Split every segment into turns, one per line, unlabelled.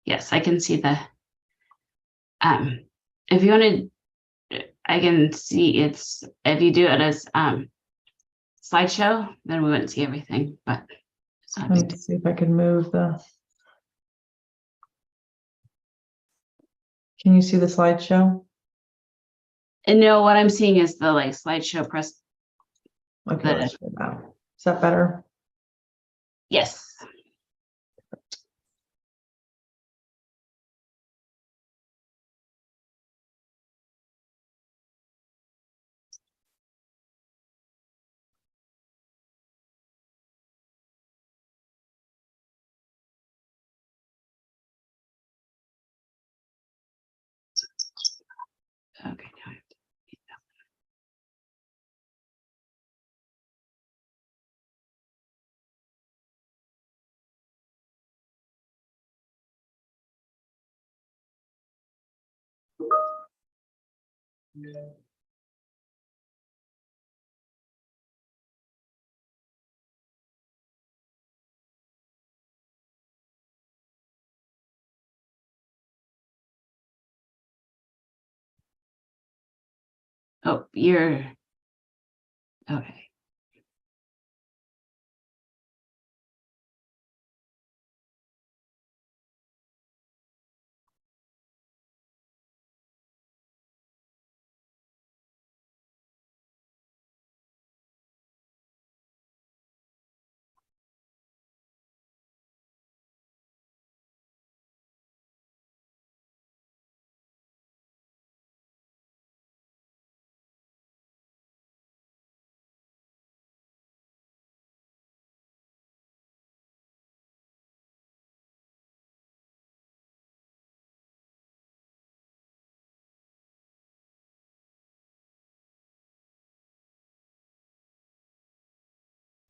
Yes, I can see the, if you wanted, I can see it's, if you do it as slideshow, then we wouldn't see everything, but it's not a big
Let me see if I can move the. Can you see the slideshow?
And no, what I'm seeing is the like slideshow press.
Okay, let's try that. Is that better?
Yes. Okay. Now I have to beat that. Oh, you're okay.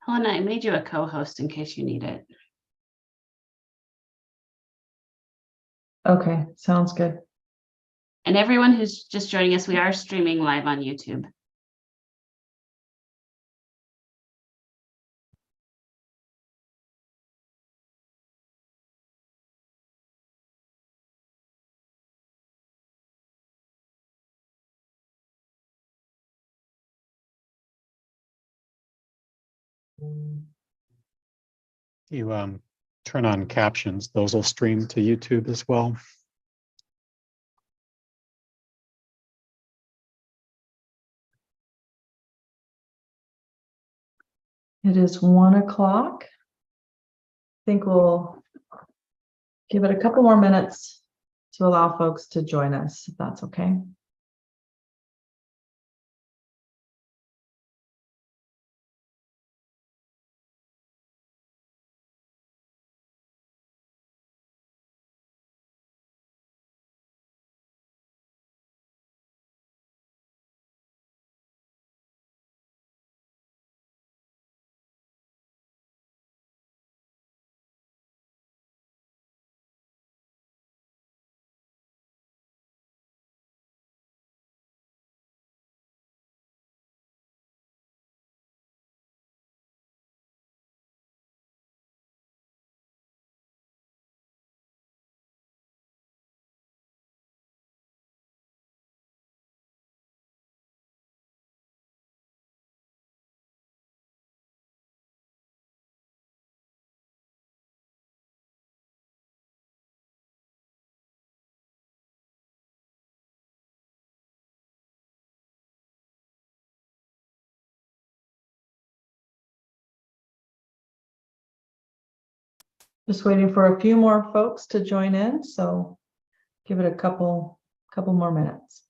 Helena, I made you a co-host in case you need it.
Okay, sounds good.
And everyone who's just joining us, we are streaming live on YouTube.
You turn on captions, those will stream to YouTube as well.
It is 1 o'clock. I think we'll give it a couple more minutes to allow folks to join us, if that's okay. Just waiting for a few more folks to join in, so give it a couple more minutes.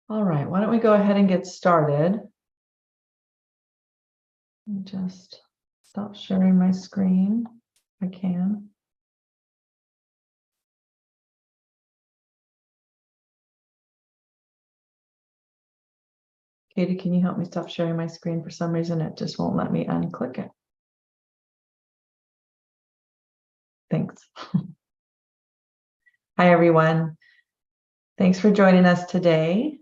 All right, why don't we go ahead and get started? Let me just stop sharing my screen if I can. Katie, can you help me stop sharing my screen? For some reason, it just won't let me unclick it. Thanks. Hi, everyone. Thanks for joining us today.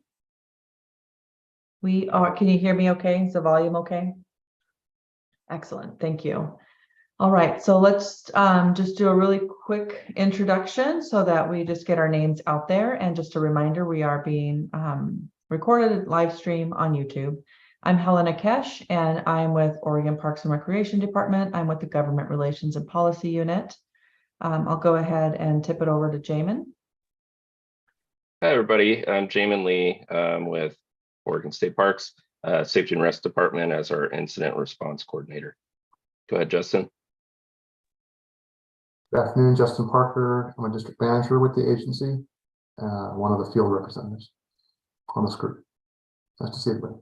Can you hear me okay? Is the volume okay? Excellent, thank you. All right, so let's just do a really quick introduction so that we just get our names out there. And just a reminder, we are being recorded live stream on YouTube. I'm Helena Kesh, and I'm with Oregon Parks and Recreation Department. I'm with the Government Relations and Policy Unit. I'll go ahead and tip it over to Jamin.
Hi, everybody. I'm Jamin Lee with Oregon State Parks Safety and Rest Department as our Incident Response Coordinator. Go ahead, Justin.
Good afternoon, Justin Parker. I'm a district manager with the agency, one of the field representatives on this group. Nice to see everybody.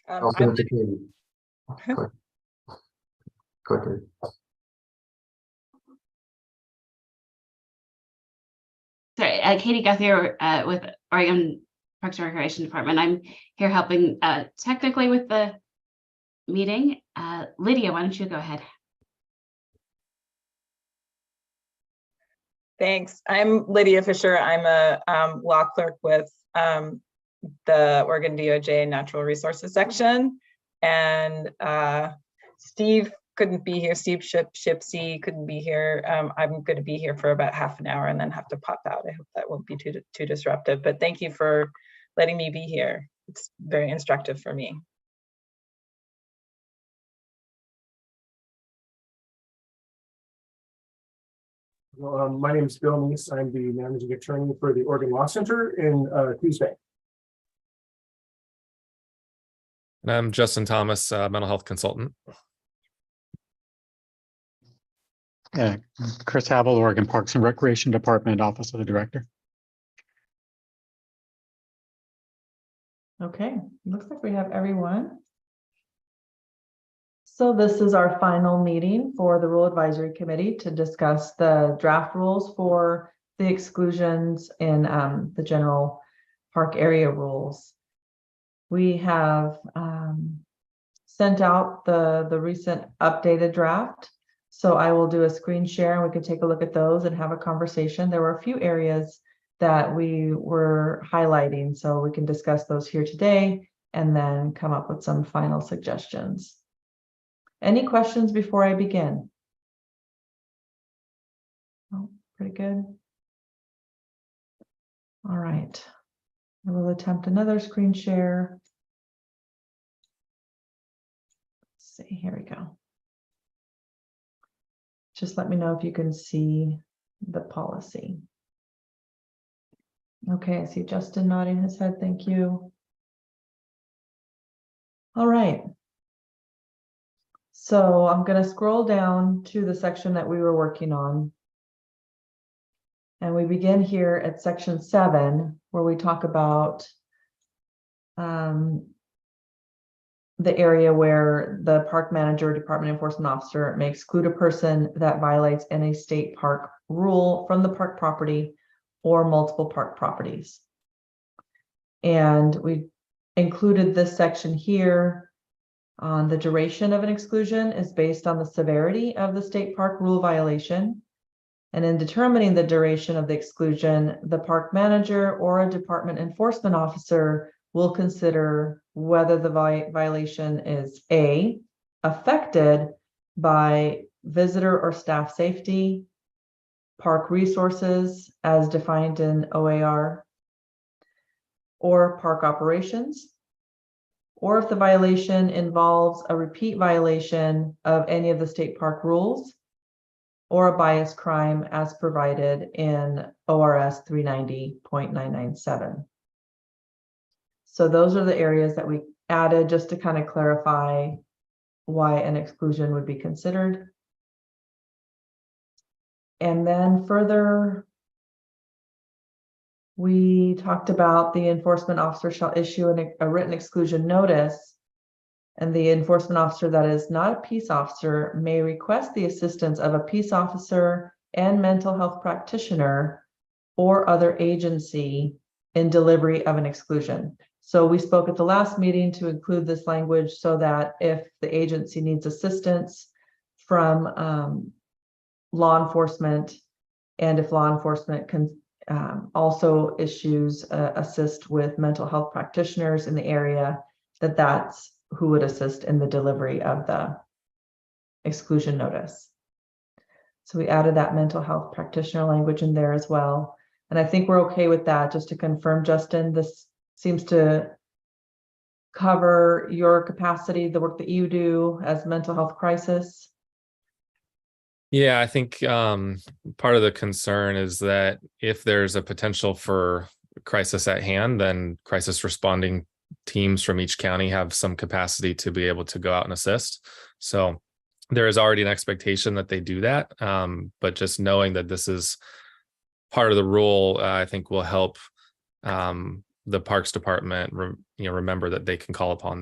I'll send it to Katie. Go ahead, Katie.
Sorry, Katie Guthier with Oregon Parks and Recreation Department. I'm here helping technically with the meeting. Lydia, why don't you go ahead?
Thanks. I'm Lydia Fisher. I'm a law clerk with the Oregon DOJ Natural Resources section. And Steve couldn't be here. Steve Shipsey couldn't be here. I'm going to be here for about half an hour and then have to pop out. I hope that won't be too disruptive, but thank you for letting me be here. It's very instructive for me.
Well, my name is Bill Neese. I'm the managing attorney for the Oregon Law Center in Coos Bay.
And I'm Justin Thomas, mental health consultant.
Chris Havel, Oregon Parks and Recreation Department, Office of the Director.
Okay, looks like we have everyone. So this is our final meeting for the Rule Advisory Committee to discuss the draft rules for the exclusions in the general park area rules. We have sent out the recent updated draft. So I will do a screen share and we can take a look at those and have a conversation. There were a few areas that we were highlighting, so we can discuss those here today and then come up with some final suggestions. Any questions before I begin? Oh, pretty good. All right. I will attempt another screen share. Let's see, here we go. Just let me know if you can see the policy. Okay, I see Justin nodding his head, thank you. All right. So I'm going to scroll down to the section that we were working on. And we begin here at section 7, where we talk about the area where the park manager or department enforcement officer may exclude a person that violates any state park rule from the park property or multiple park properties. And we included this section here on the duration of an exclusion is based on the severity of the state park rule violation. And in determining the duration of the exclusion, the park manager or a department enforcement officer will consider whether the violation is A, affected by visitor or staff safety, park resources as defined in OAR, or park operations, or if the violation involves a repeat violation of any of the state park rules, or a bias crime as provided in ORS 390.997. So those are the areas that we added just to kind of clarify why an exclusion would be considered. And then further, we talked about the enforcement officer shall issue a written exclusion notice. And the enforcement officer that is not a peace officer may request the assistance of a peace officer and mental health practitioner or other agency in delivery of an exclusion. So we spoke at the last meeting to include this language so that if the agency needs assistance from law enforcement, and if law enforcement can also issues assist with mental health practitioners in the area, that's who would assist in the delivery of the exclusion notice. So we added that mental health practitioner language in there as well. And I think we're okay with that. Just to confirm, Justin, this seems to cover your capacity, the work that you do as mental health crisis.
Yeah, I think part of the concern is that if there's a potential for crisis at hand, then crisis responding teams from each county have some capacity to be able to go out and assist. So there is already an expectation that they do that. But just knowing that this is part of the rule, I think will help the Parks Department, remember that they can call upon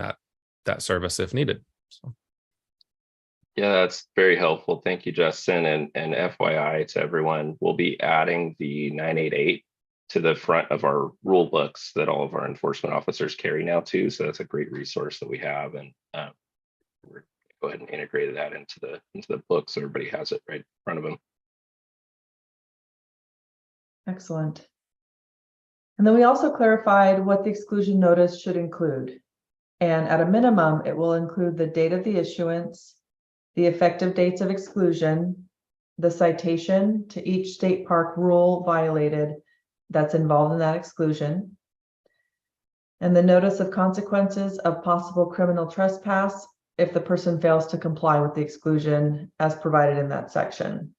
that service if needed. So.
Yeah, that's very helpful. Thank you, Justin. And FYI to everyone, we'll be adding the 988 to the front of our rule books that all of our enforcement officers carry now too. So that's a great resource that we have, and we're go ahead and integrate that into the book so everybody has it right in front of them.
Excellent. And then we also clarified what the exclusion notice should include. And at a minimum, it will include the date of the issuance, the effective dates of exclusion, the citation to each state park rule violated that's involved in that exclusion, and the notice of consequences of possible criminal trespass if the person fails to comply with the exclusion as provided in that section.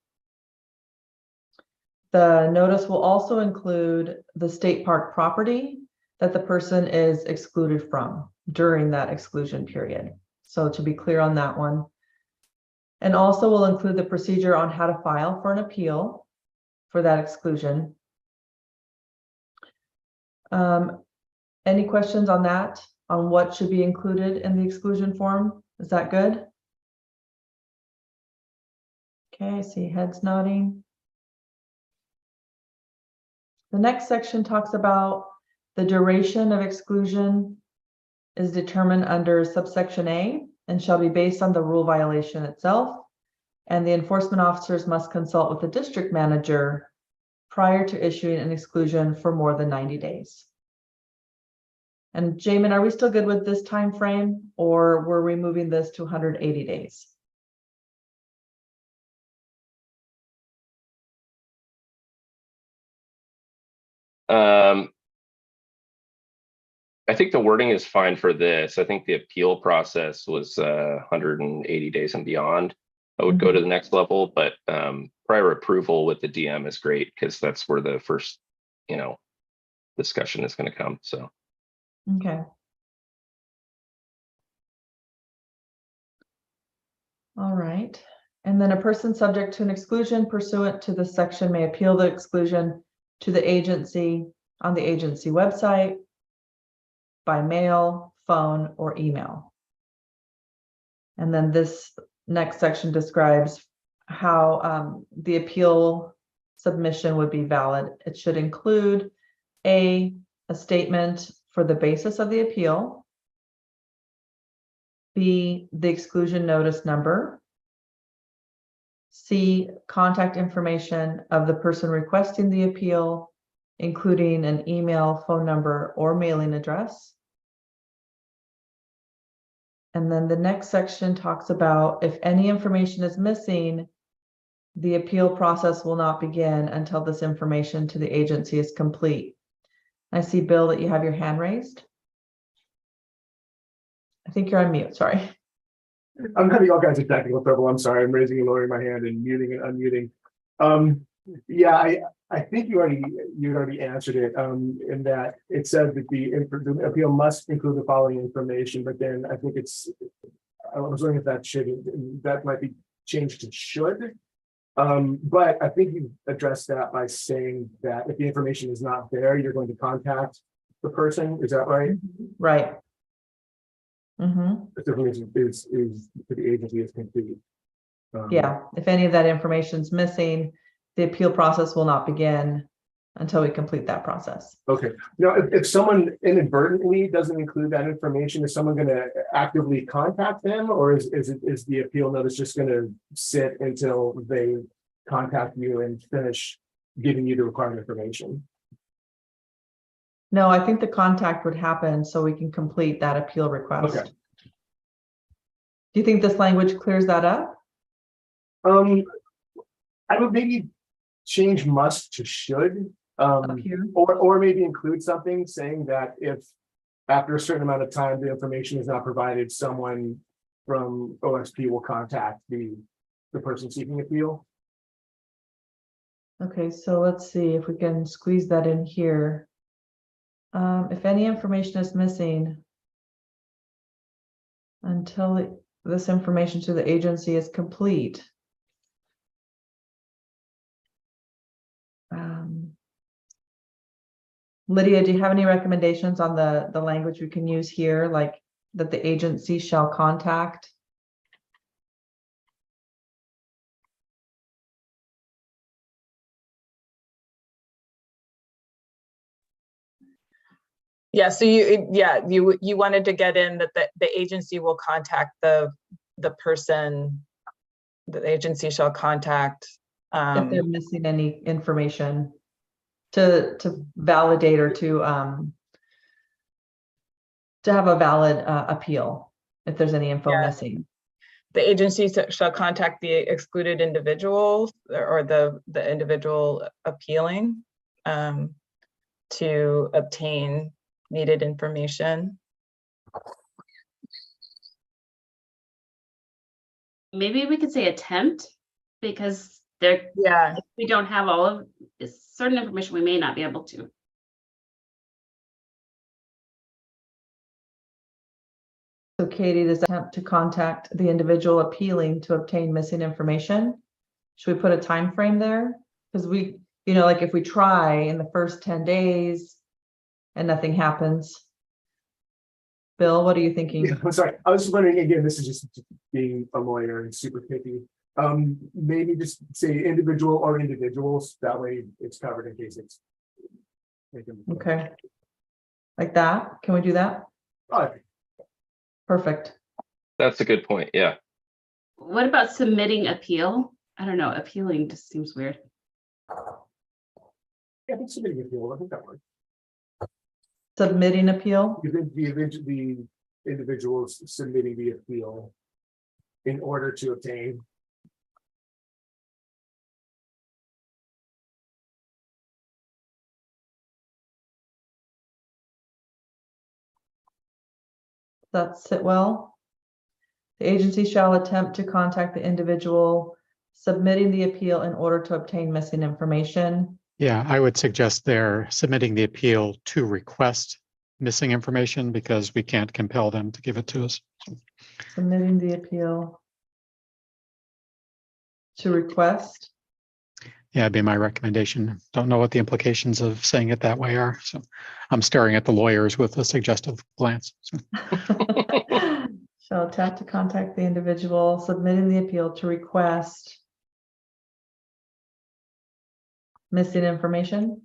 The notice will also include the state park property that the person is excluded from during that exclusion period. So to be clear on that one. And also will include the procedure on how to file for an appeal for that exclusion. Any questions on that, on what should be included in the exclusion form? Is that good? Okay, I see heads nodding. The next section talks about the duration of exclusion is determined under subsection A and shall be based on the rule violation itself. And the enforcement officers must consult with the district manager prior to issuing an exclusion for more than 90 days. And Jamin, are we still good with this time frame, or were we moving this to 180 days?
I think the wording is fine for this. I think the appeal process was 180 days and beyond. I would go to the next level, but prior approval with the DM is great because that's where the first, discussion is going to come. So.
Okay. All right. And then a person subject to an exclusion pursuant to this section may appeal the exclusion to the agency on the agency website, by mail, phone, or email. And then this next section describes how the appeal submission would be valid. It should include a statement for the basis of the appeal, B, the exclusion notice number, C, contact information of the person requesting the appeal, including an email, phone number, or mailing address. And then the next section talks about if any information is missing, the appeal process will not begin until this information to the agency is complete. I see, Bill, that you have your hand raised. I think you're on mute, sorry.
I'm having all kinds of technical trouble. I'm sorry. I'm raising and lowering my hand and muting and unmuting. Yeah, I think you already answered it in that it said that the appeal must include the following information, but then I think I was wondering if that might be changed to should. But I think you addressed that by saying that if the information is not there, you're going to contact the person. Is that right?
Right.
If the information is for the agency is complete.
Yeah, if any of that information is missing, the appeal process will not begin until we complete that process.
Okay. Now, if someone inadvertently doesn't include that information, is someone going to actively contact them, or is the appeal notice just going to sit until they contact you and finish giving you the required information?
No, I think the contact would happen so we can complete that appeal request.
Okay.
Do you think this language clears that up?
I would maybe change must to should,
Up here?
or maybe include something saying that if after a certain amount of time the information is not provided, someone from OSP will contact the person seeking appeal.
Okay, so let's see if we can squeeze that in here. If any information is missing until this information to the agency is complete. Lydia, do you have any recommendations on the language we can use here, like that the agency shall contact?
Yeah, so you wanted to get in that the agency will contact the person, the agency shall contact.
If they're missing any information to validate or to have a valid appeal, if there's any info missing.
The agency shall contact the excluded individual or the individual appealing to obtain needed information.
Maybe we could say attempt, because there,
Yeah,
if we don't have all of certain information, we may not be able to.
So Katie, does attempt to contact the individual appealing to obtain missing information? Should we put a time frame there? Because we, like if we try in the first 10 days and nothing happens. Bill, what are you thinking?
Yeah, I'm sorry. I was just wondering, again, this is just being a lawyer and super picky. Maybe just say individual or individuals. That way it's covered in case it's.
Okay. Like that? Can we do that? Perfect.
That's a good point. Yeah.
What about submitting appeal? I don't know, appealing just seems weird.
Yeah, I think submitting appeal. I think that works.
Submitting appeal?
The individuals submitting the appeal in order to obtain.
Does that sit well? The agency shall attempt to contact the individual submitting the appeal in order to obtain missing information.
Yeah, I would suggest they're submitting the appeal to request missing information because we can't compel them to give it to us.
Submitting the appeal to request.
Yeah, it'd be my recommendation. Don't know what the implications of saying it that way are. So I'm staring at the lawyers with a suggestive glance. So.
Shall attempt to contact the individual submitting the appeal to request missing information.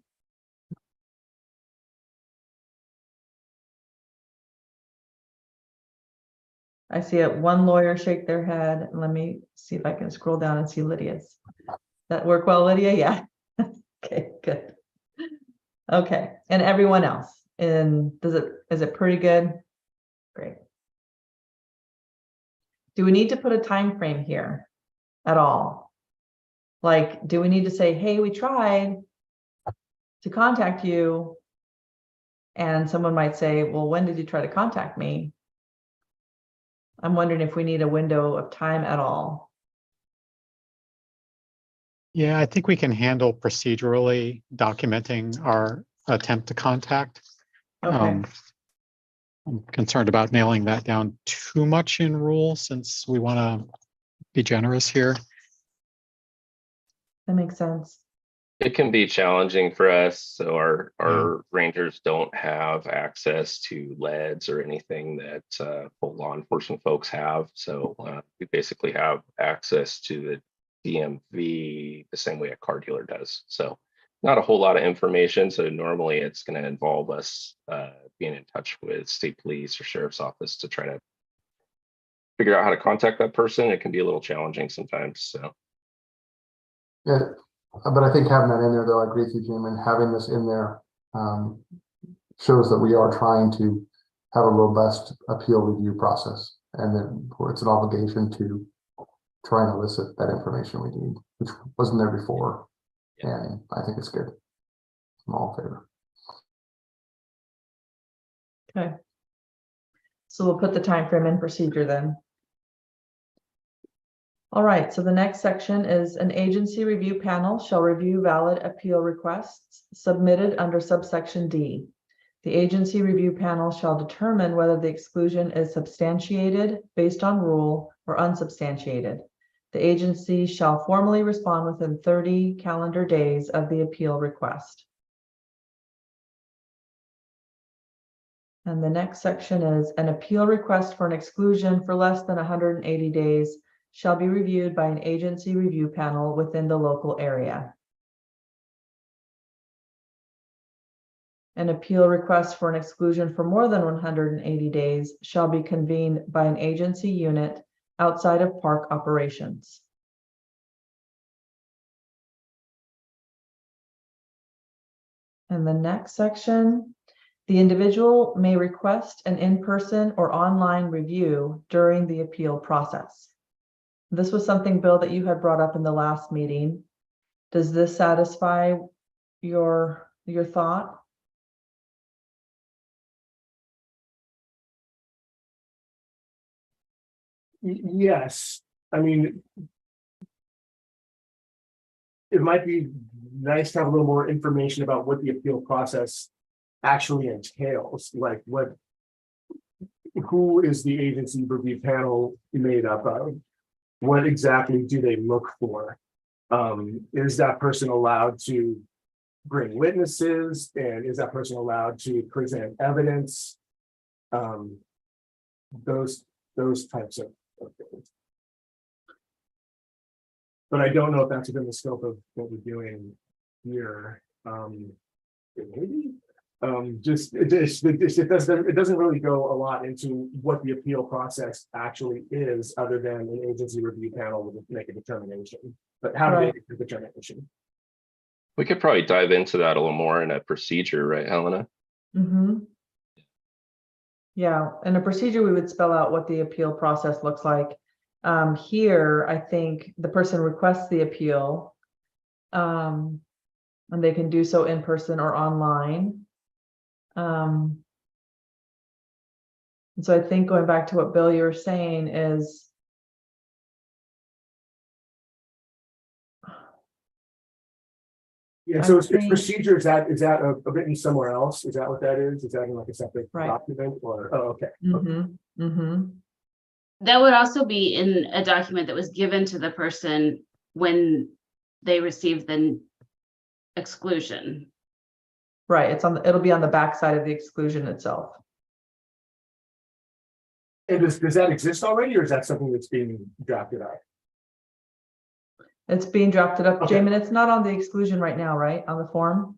I see it. One lawyer shake their head. Let me see if I can scroll down and see Lydia's. That work well, Lydia? Yeah. Okay, good. Okay, and everyone else. And is it pretty good? Great. Do we need to put a time frame here at all? Like, do we need to say, hey, we tried to contact you? And someone might say, well, when did you try to contact me? I'm wondering if we need a window of time at all.
Yeah, I think we can handle procedurally documenting our attempt to contact.
Okay.
I'm concerned about nailing that down too much in rule since we want to be generous here.
That makes sense.
It can be challenging for us. So our rangers don't have access to leads or anything that full law enforcement folks have. So we basically have access to the DMV the same way a car dealer does. So not a whole lot of information. So normally it's going to involve us being in touch with state police or sheriff's office to try to figure out how to contact that person. It can be a little challenging sometimes. So
Yeah, but I think having that in there, though, I agree with you, Jim, and having this in there shows that we are trying to have a robust appeal review process, and that it's an obligation to try and elicit that information we need, which wasn't there before. And I think it's good. I'm all in favor.
Okay. So we'll put the time frame in procedure then. All right, so the next section is an agency review panel shall review valid appeal requests submitted under subsection D. The agency review panel shall determine whether the exclusion is substantiated based on rule or unsubstantiated. The agency shall formally respond within 30 calendar days of the appeal request. And the next section is an appeal request for an exclusion for less than 180 days shall be reviewed by an agency review panel within the local area. An appeal request for an exclusion for more than 180 days shall be convened by an agency unit outside of park operations. And the next section, the individual may request an in-person or online review during the appeal process. This was something, Bill, that you had brought up in the last meeting. Does this satisfy your thought?
Yes, I mean, it might be nice to have a little more information about what the appeal process actually entails, like who is the agency review panel made up of? What exactly do they look for? Is that person allowed to bring witnesses, and is that person allowed to present evidence? Those types of things. But I don't know if that's within the scope of what we're doing here. Maybe. It doesn't really go a lot into what the appeal process actually is, other than an agency review panel would make a determination. But how do they make the determination?
we could probably dive into that a little more in a procedure, right, Helena?
Mm-hmm. Yeah, in a procedure, we would spell out what the appeal process looks like. Here, I think the person requests the appeal, and they can do so in person or online. And so I think going back to what Bill, you were saying is,
Yeah, so it's procedure, is that written somewhere else? Is that what that is? Is that in like a separate document or, oh, okay.
Mm-hmm, mm-hmm.
That would also be in a document that was given to the person when they received the exclusion.
Right, it'll be on the back side of the exclusion itself.
And does that exist already, or is that something that's being drafted out?
It's being drafted up,
Okay.
Jamin. It's not on the exclusion right now, right? On the form?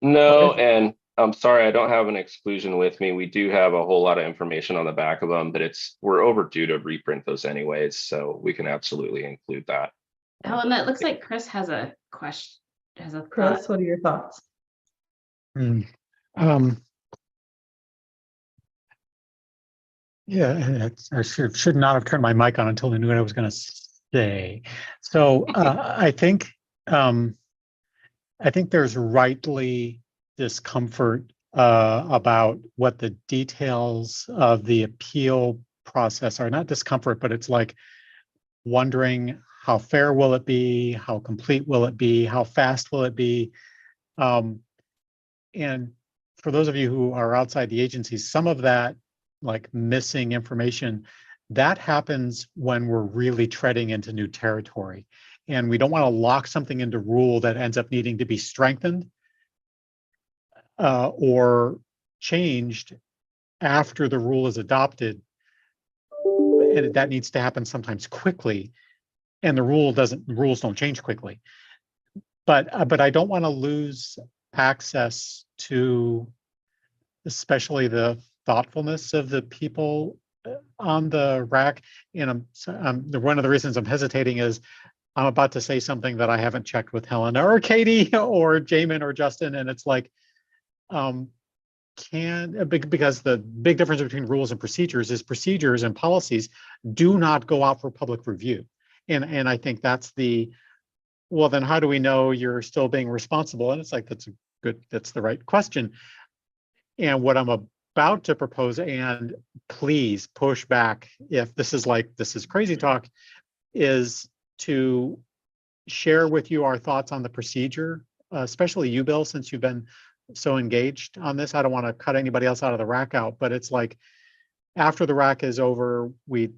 No,
Okay.
and I'm sorry, I don't have an exclusion with me. We do have a whole lot of information on the back of them, but we're overdue to reprint those anyways, so we can absolutely include that.
Helena, it looks like Chris has a question.
Chris, what are your thoughts?
Yeah, I should not have turned my mic on until I knew what I was going to say. So I think there's rightly discomfort about what the details of the appeal process are. Not discomfort, but it's like wondering how fair will it be, how complete will it be, how fast will it be. And for those of you who are outside the agencies, some of that, like missing information, that happens when we're really treading into new territory. and we don't want to lock something into rule that ends up needing to be strengthened or changed after the rule is adopted. And that needs to happen sometimes quickly. And the rules don't change quickly. But I don't want to lose access to especially the thoughtfulness of the people on the RAC. And one of the reasons I'm hesitating is I'm about to say something that I haven't checked with Helena or Katie or Jamin or Justin. And it's like, because the big difference between rules and procedures is procedures and policies do not go out for public review. And I think that's well, then how do we know you're still being responsible? And it's like, that's the right question. And what I'm about to propose, and please push back if this is crazy talk, is to share with you our thoughts on the procedure, especially you, Bill, since you've been so engaged on this. I don't want to cut anybody else out of the RAC out, but it's like after the RAC is over, the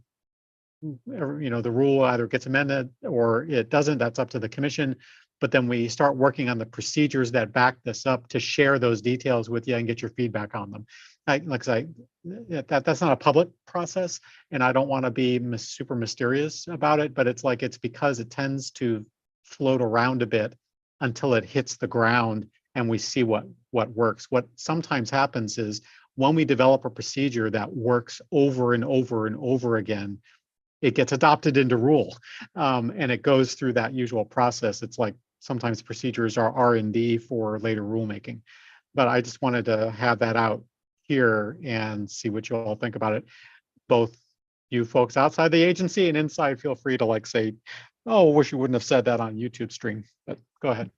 rule either gets amended or it doesn't. That's up to the commission. But then we start working on the procedures that back this up to share those details with you and get your feedback on them. That's not a public process, and I don't want to be super mysterious about it, but it's because it tends to float around a bit until it hits the ground and we see what works. What sometimes happens is when we develop a procedure that works over and over and over again, it gets adopted into rule, and it goes through that usual process. It's like sometimes procedures are R&D for later rulemaking. But I just wanted to have that out here and see what you all think about it. Both you folks outside the agency and inside, feel free to say, oh, wish you wouldn't have said that on YouTube stream, but go ahead.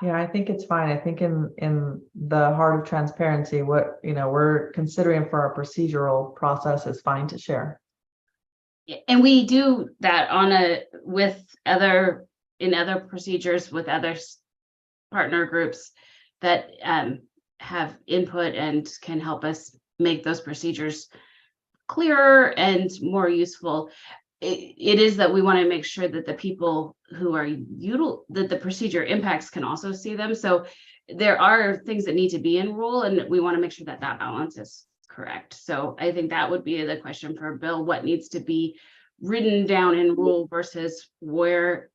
Yeah, I think it's fine. I think in the heart of transparency, what we're considering for our procedural process is fine to share.
And we do that in other procedures with other partner groups that have input and can help us make those procedures clearer and more useful. It is that we want to make sure that the people who are that the procedure impacts can also see them. So there are things that need to be in rule, and we want to make sure that that balance is correct. So I think that would be the question for Bill: what needs to be written down in rule versus what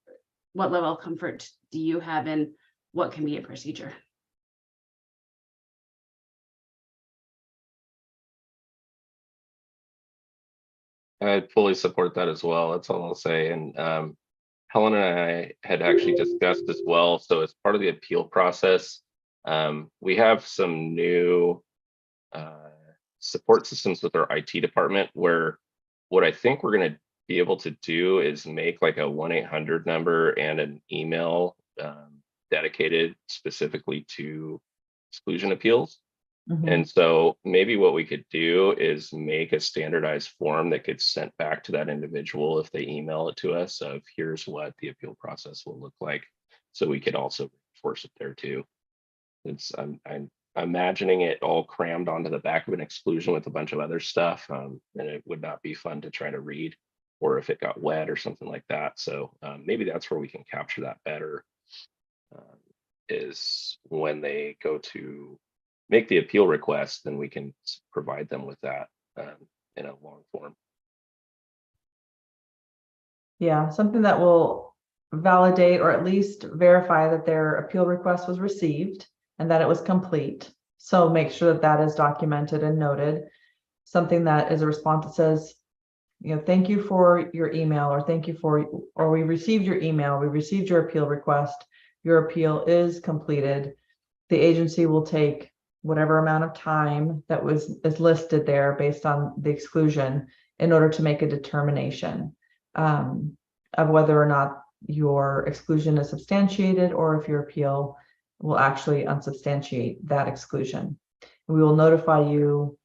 level of comfort do you have in what can be a procedure?
I fully support that as well. That's all I'll say. And Helen and I had actually discussed as well. So as part of the appeal process, we have some new support systems with our IT department, where what I think we're going to be able to do is make like a 1-800 number and an email dedicated specifically to exclusion appeals. And so maybe what we could do is make a standardized form that gets sent back to that individual if they email it to us of here's what the appeal process will look like. So we could also enforce it there too. I'm imagining it all crammed onto the back of an exclusion with a bunch of other stuff, and it would not be fun to try to read, or if it got wet or something like that. So maybe that's where we can capture that better, is when they go to make the appeal request, then we can provide them with that in a long form.
Yeah, something that will validate or at least verify that their appeal request was received and that it was complete. So make sure that that is documented and noted. Something that is a response that says, thank you for your email, or we received your email, we received your appeal request, your appeal is completed. The agency will take whatever amount of time that is listed there based on the exclusion in order to make a determination of whether or not your exclusion is substantiated, or if your appeal will actually unsubstantiate that exclusion. We will notify you,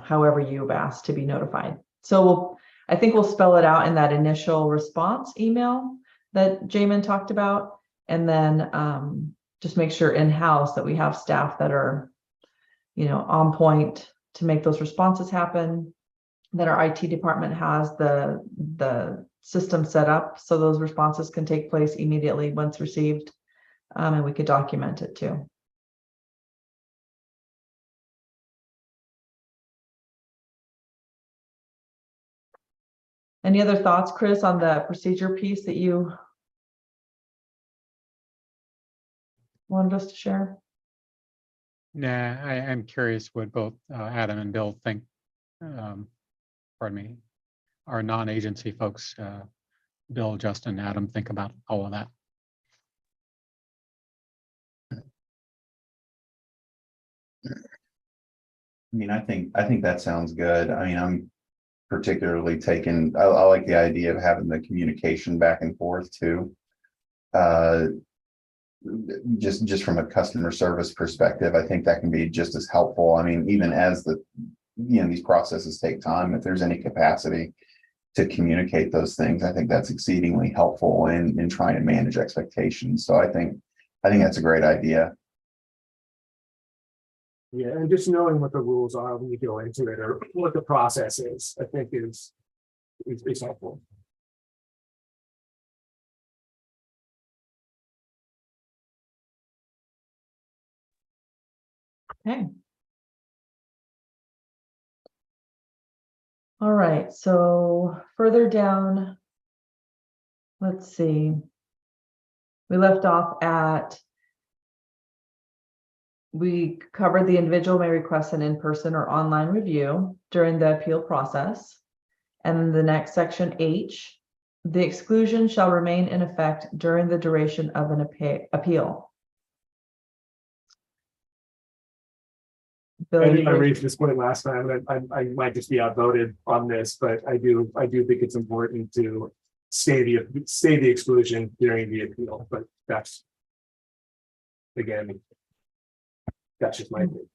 however you've asked to be notified. So I think we'll spell it out in that initial response email that Jamin talked about, and then just make sure in-house that we have staff that are, on point to make those responses happen, that our IT department has the system set up so those responses can take place immediately once received. And we could document it too. Any other thoughts, Chris, on the procedure piece that you wanted us to share?
Nah, I'm curious what both Adam and Bill think. Pardon me, our non-agency folks, Bill, Justin, Adam, think about all of that.
I mean, I think that sounds good. I mean, I'm particularly taken, I like the idea of having the communication back and forth too. Just from a customer service perspective, I think that can be just as helpful. I mean, even as these processes take time, if there's any capacity to communicate those things, I think that's exceedingly helpful in trying to manage expectations. So I think that's a great idea.
Yeah, and just knowing what the rules are when you go into it, or what the process is, I think is helpful.
Okay. All right, so further down, let's see. We left off at, we covered the individual may request an in-person or online review during the appeal process. And the next section, H, the exclusion shall remain in effect during the duration of an appeal.
I
Bill,
think I raised this point last time, and I might just be outvoted on this, but I do think it's important to stay the exclusion during the appeal, but that's, again, that's just my opinion.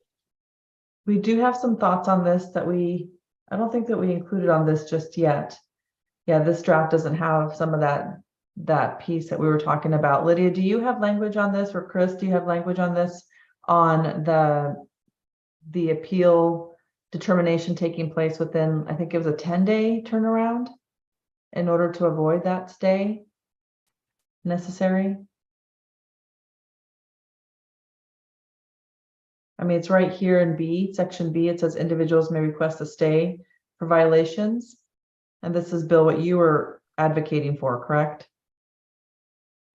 we do have some thoughts on this that I don't think that we included on this just yet. Yeah, this draft doesn't have some of that piece that we were talking about. Lydia, do you have language on this, or Chris, do you have language on this, on the appeal determination taking place within, I think it was a 10-day turnaround in order to avoid that stay necessary? I mean, it's right here in B, section B, it says individuals may request a stay for violations. And this is, Bill, what you were advocating for, correct?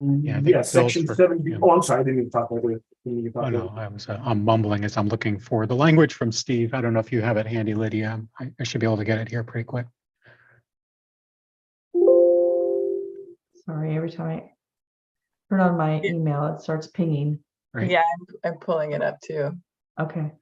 Yeah, I think
Yeah,
Bill's
section
for-
7B.
yeah.
Oh, I'm sorry, I didn't even talk about it.
Oh, no, I'm mumbling as I'm looking for the language from Steve. I don't know if you have it handy, Lydia. I should be able to get it here pretty quick.
Sorry, every time I turn on my
Yeah.
email, it starts pinging.
Right.
Yeah, I'm pulling it up too.
Okay.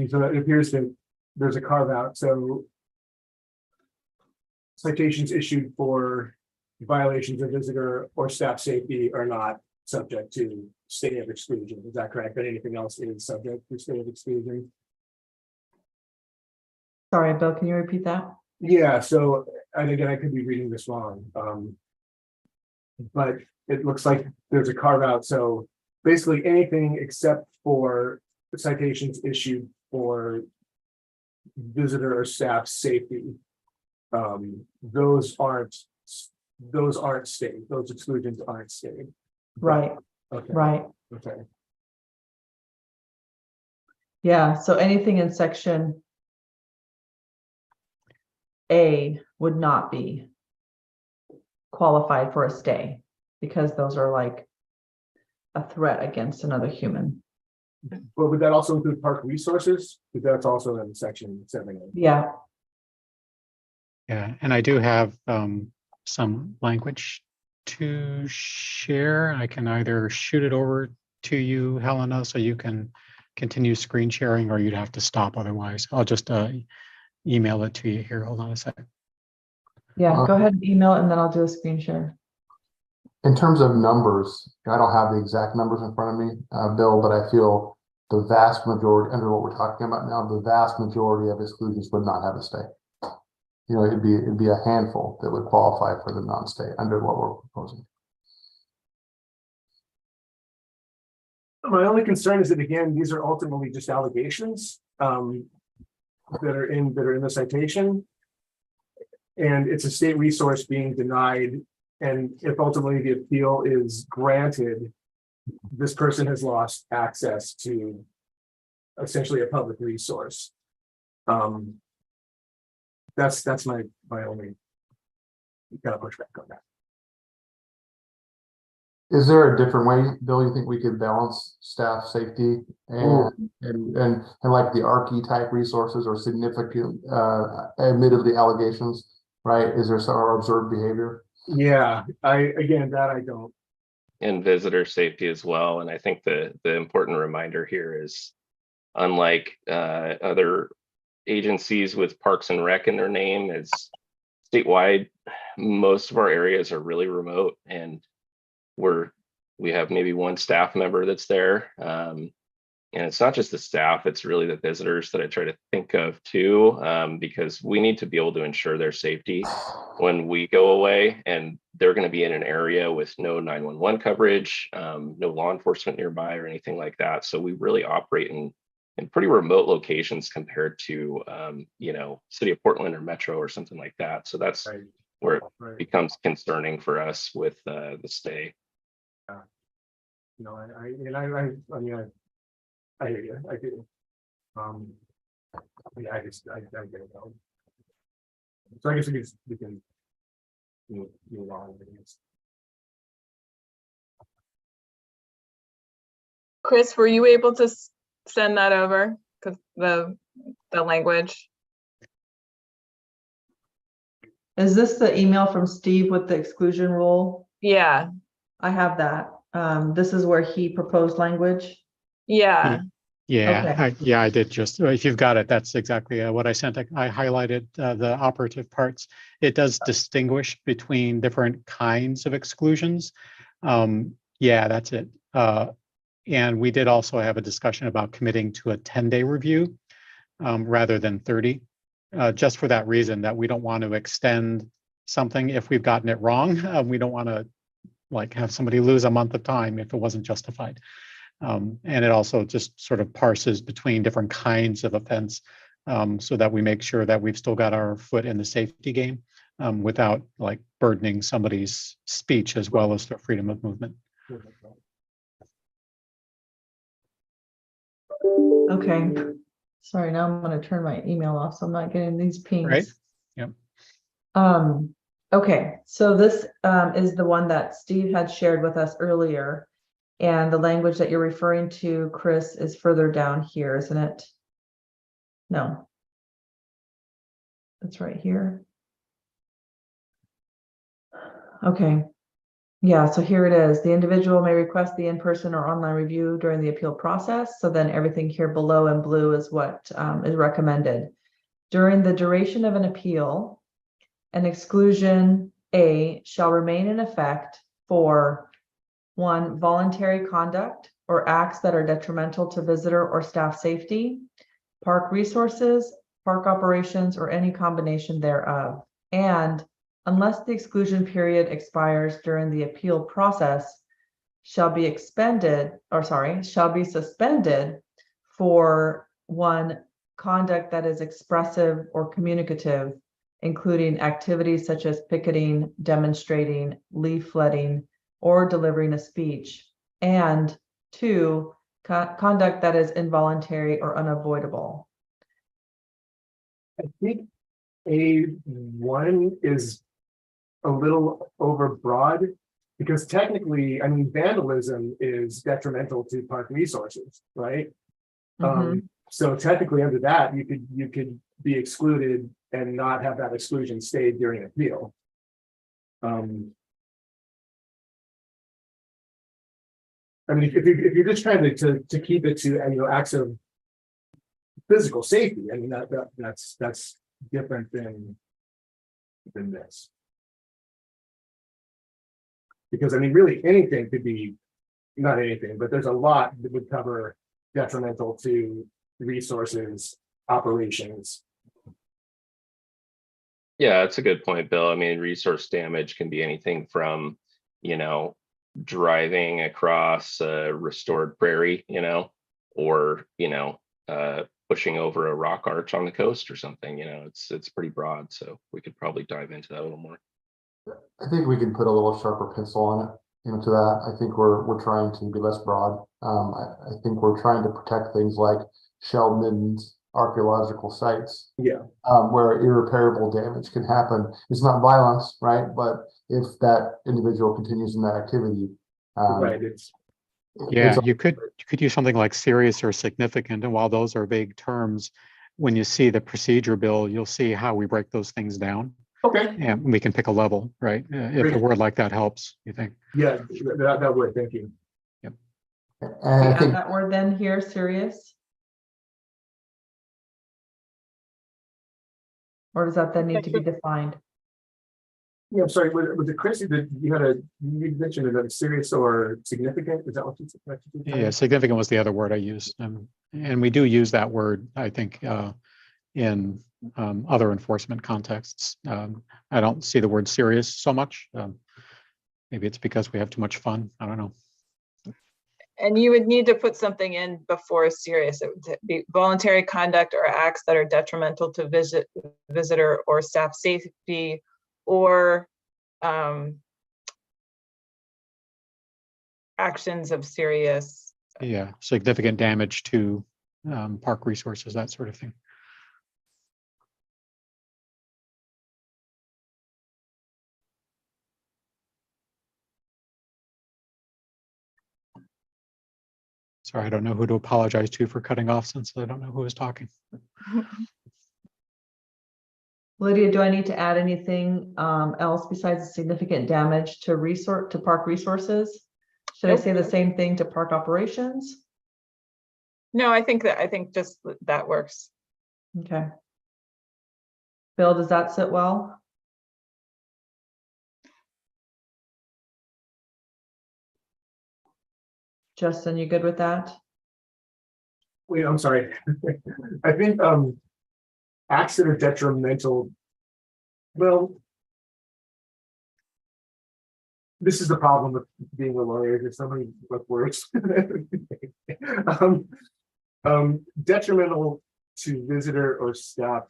So it appears that there's a carve out, so citations issued for violations of visitor or staff safety are not subject to state of exclusion. Is that correct? But anything else is subject to state of exclusion?
Sorry, Bill, can you repeat that?
Yeah, so, and again, I could be reading this wrong. But it looks like there's a carve out, so basically anything except for the citations issued for visitor or staff safety. Those aren't stayed, those exclusions aren't stayed.
Right,
Okay.
right.
Okay.
Yeah, so anything in section A would not be qualified for a stay because those are like a threat against another human.
But would that also include park resources? Because that's also in section 7.
Yeah,
Yeah, and I do have some language to share. I can either shoot it over to you, Helena, so you can continue screen sharing, or you'd have to stop otherwise. I'll just email it to you here. Hold on a second.
yeah, go ahead and email it and then I'll do a screen share.
In terms of numbers, I don't have the exact numbers in front of me, Bill, but I feel the vast majority, under what we're talking about now, the vast majority of exclusions would not have a stay. You know, it'd be a handful that would qualify for the non-stay under what we're proposing.
My only concern is that, again, these are ultimately just allegations that are in the citation. And it's a state resource being denied. And if ultimately the appeal is granted, this person has lost access to essentially a public resource. That's my only kind of pushback on that.
Is there a different way, Bill, you think we could balance staff safety and like the ARCI type resources or significant, admittedly allegations, right? Is there some observed behavior?
Yeah, I don't.
And visitor safety as well. And I think the important reminder here is, unlike other agencies with Parks and Rec in their name, is statewide, most of our areas are really remote, and we have maybe one staff member that's there. And it's not just the staff, it's really the visitors that I try to think of too, because we need to be able to ensure their safety when we go away, and they're going to be in an area with no 911 coverage, no law enforcement nearby or anything like that. So we really operate in pretty remote locations compared to, you know, city of Portland or Metro or something like that. So that's
Right.
where it
Right.
becomes concerning for us with the stay.
You know, I hear you. I do. Yeah, I get it. So I guess we can move on.
Chris, were you able to send that over? Because the language.
Is this the email from Steve with the exclusion rule?
Yeah,
I have that. This is where he proposed language.
yeah.
Yeah, I did just, if you've got it, that's exactly what I sent. I highlighted the operative parts. It does distinguish between different kinds of exclusions. Yeah, that's it. And we did also have a discussion about committing to a 10-day review rather than 30, just for that reason, that we don't want to extend something if we've gotten it wrong. We don't want to like have somebody lose a month of time if it wasn't justified. And it also just sort of parses between different kinds of offense, so that we make sure that we've still got our foot in the safety game without like burdening somebody's speech as well as their freedom of movement.
Okay. Sorry, now I'm going to turn my email off, so I'm not getting these pings.
Right. Yep.
Okay, so this is the one that Steve had shared with us earlier. And the language that you're referring to, Chris, is further down here, isn't it? No. It's right here. Okay. Yeah, so here it is. The individual may request the in-person or online review during the appeal process. So then everything here below in blue is what is recommended. During the duration of an appeal, an exclusion A shall remain in effect for 1, voluntary conduct or acts that are detrimental to visitor or staff safety, park resources, park operations, or any combination thereof. And unless the exclusion period expires during the appeal process, shall be suspended for 1, conduct that is expressive or communicative, including activities such as picketing, demonstrating, leafletting, or delivering a speech, and 2, conduct that is involuntary or unavoidable.
I think A1 is a little overbroad, because technically, I mean, vandalism is detrimental to park resources, right? So technically under that, you could be excluded and not have that exclusion stayed during appeal. I mean, if you're just trying to keep it to, you know, acts of physical safety, I mean, that's different than this. Because I mean, really anything could be, not anything, but there's a lot that would cover detrimental to resources, operations.
Yeah, that's a good point, Bill. I mean, resource damage can be anything from, driving across a restored prairie, or, pushing over a rock arch on the coast or something, it's pretty broad. So we could probably dive into that a little more.
I think we can put a little sharper pencil on it, to that. I think we're trying to be less broad. I think we're trying to protect things like shell middens, archaeological sites,
Yeah,
where irreparable damage can happen. It's not violence, right? But if that individual continues in that activity,
right. It's
Yeah, you could use something like serious or significant, and while those are vague terms, when you see the procedure bill, you'll see how we break those things down,
okay.
and we can pick a level, right? If a
Great.
word like that helps, you think?
Yeah, that would. Thank you.
and
We
I
add
think
that word then here, serious? Or does that then need to be defined?
Yeah, I'm sorry. Was it Chris that you mentioned that serious or significant? Is that what you said?
Yeah, significant was the other word I used, and we do use that word, I think, in other enforcement contexts. I don't see the word serious so much. Maybe it's because we have too much fun. I don't know.
And you would need to put something in before serious. It would be voluntary conduct or acts that are detrimental to visitor or staff safety, or actions of serious.
Yeah, significant damage to park resources, that sort of thing. Sorry, I don't know who to apologize to for cutting off since I don't know who was talking.
Lydia, do I need to add anything else besides significant damage to park resources? Should I
Nope.
say the same thing to park operations?
No, I think just that works.
Okay. Bill, does that sit well? Justin, you good with that?
Wait, I'm sorry. I think acts that are detrimental. Well, this is the problem with being a lawyer. There's so many words. Detrimental to visitor or staff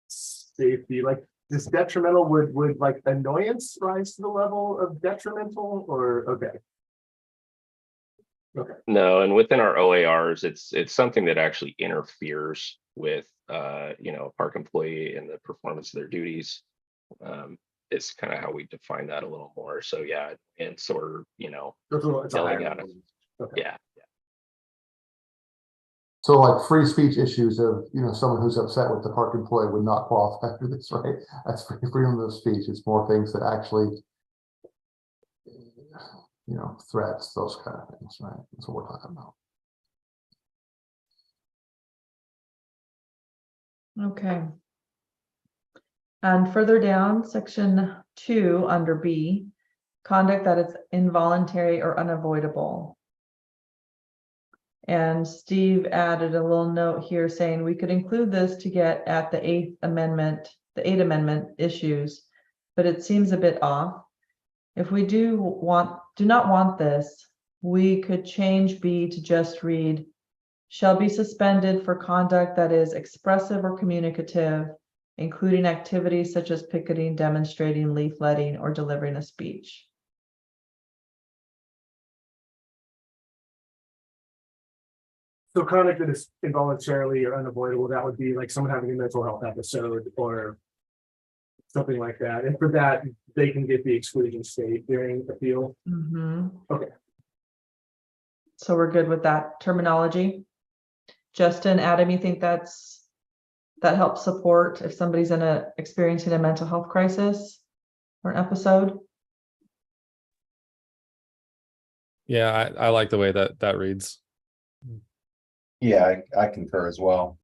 safety. Like, this detrimental would like annoyance rise to the level of detrimental, or okay. Okay.
No, and within our OARs, it's something that actually interferes with a park employee and the performance of their duties. It's kind of how we define that a little more. So yeah, it's or
It's a higher
yelling at
level.
them.
Okay.
Yeah.
so, like free speech issues of someone who's upset with the park employee would not qualify for this, right? That's freedom of speech. It's more things that actually, threats, those kind of things, right? That's what we're talking about.
Okay. And further down, section 2 under B, conduct that is involuntary or unavoidable. And Steve added a little note here saying we could include this to get at the Eighth Amendment issues, but it seems a bit off. If we do not want this, we could change B to just read, shall be suspended for conduct that is expressive or communicative, including activities such as picketing, demonstrating, leafletting, or delivering a speech.
So conduct that is involuntarily or unavoidable, that would be like someone having a mental health episode or something like that. And for that, they can get the exclusion state during appeal. Okay.
So we're good with that terminology. Justin, Adam, you think that helps support if somebody's experiencing a mental health crisis or an episode?
Yeah, I like the way that reads.
Yeah, I concur as well.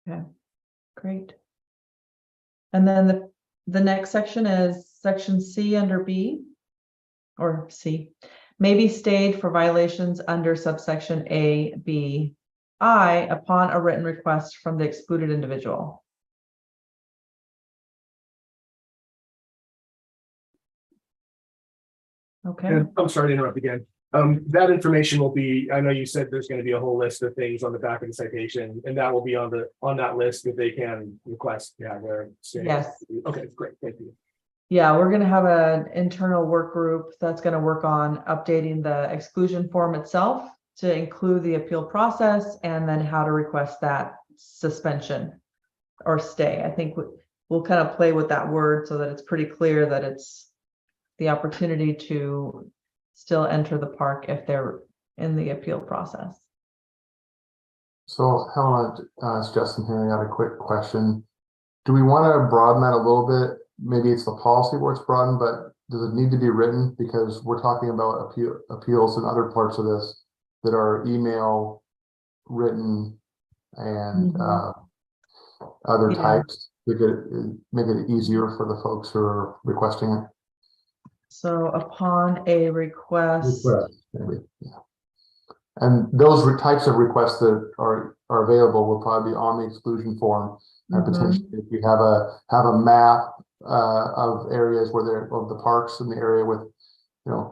Okay, great. And then the next section is section C under B. or C, may be stayed for violations under subsection A, B, I upon a written request from the excluded individual. Okay,
And I'm sorry to interrupt again. That information will be, I know you said there's going to be a whole list of things on the back of the citation, and that will be on that list that they can request. Yeah, their
Yes.
Okay, great. Thank you.
yeah, we're gonna have an internal work group that's gonna work on updating the exclusion form itself to include the appeal process and then how to request that suspension or stay. I think we'll kind of play with that word so that it's pretty clear that it's the opportunity to still enter the park if they're in the appeal process.
So Helen, it's Justin here. I got a quick question. Do we want to broaden that a little bit? Maybe it's the policy where it's broadened, but does it need to be written? Because we're talking about appeals in other parts of this that are email, written, and other
Yeah.
types to make it easier for the folks who are requesting it.
So upon a request.
Maybe, yeah. And those types of requests that are available will probably be on the exclusion form. And potentially, if you have a map of areas where they're of the parks in the area with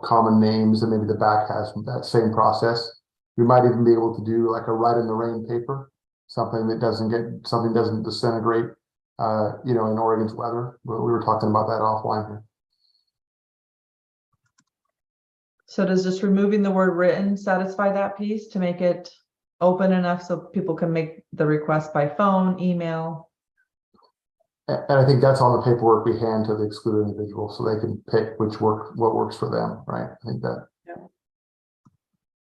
common names, and maybe the back has that same process. We might even be able to do like a write in the rain paper, something that doesn't disintegrate in Oregon's weather. But we were talking about that offline here.
So does just removing the word written satisfy that piece to make it open enough so people can make the request by phone, email?
And I think that's on the paperwork we hand to the excluded individual, so they can pick what works for them, right? I think that.
Yeah.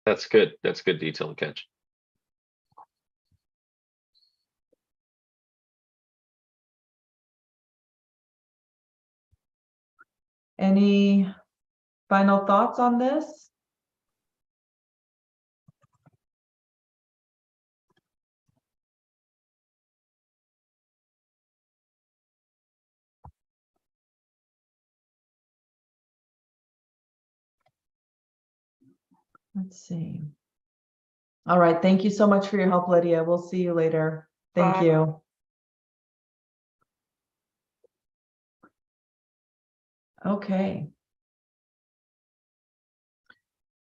That's good. That's good detail to catch.
Any final thoughts on this? Let's see. All right. Thank you so much for your help, Lydia. We'll see you later. Thank
Bye.
you. Okay.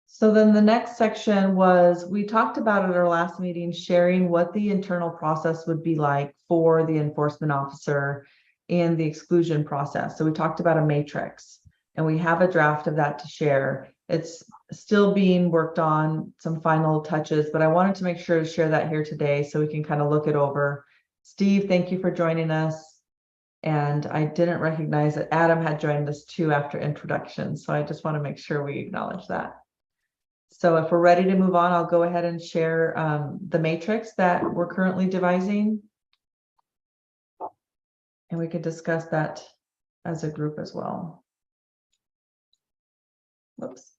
So then the next section was, we talked about at our last meeting, sharing what the internal process would be like for the enforcement officer in the exclusion process. So we talked about a matrix, and we have a draft of that to share. It's still being worked on, some final touches, but I wanted to make sure to share that here today so we can kind of look it over. Steve, thank you for joining us. And I didn't recognize that Adam had joined us too after introduction. So I just want to make sure we acknowledge that. So if we're ready to move on, I'll go ahead and share the matrix that we're currently devising. And we could discuss that as a group as well. Whoops.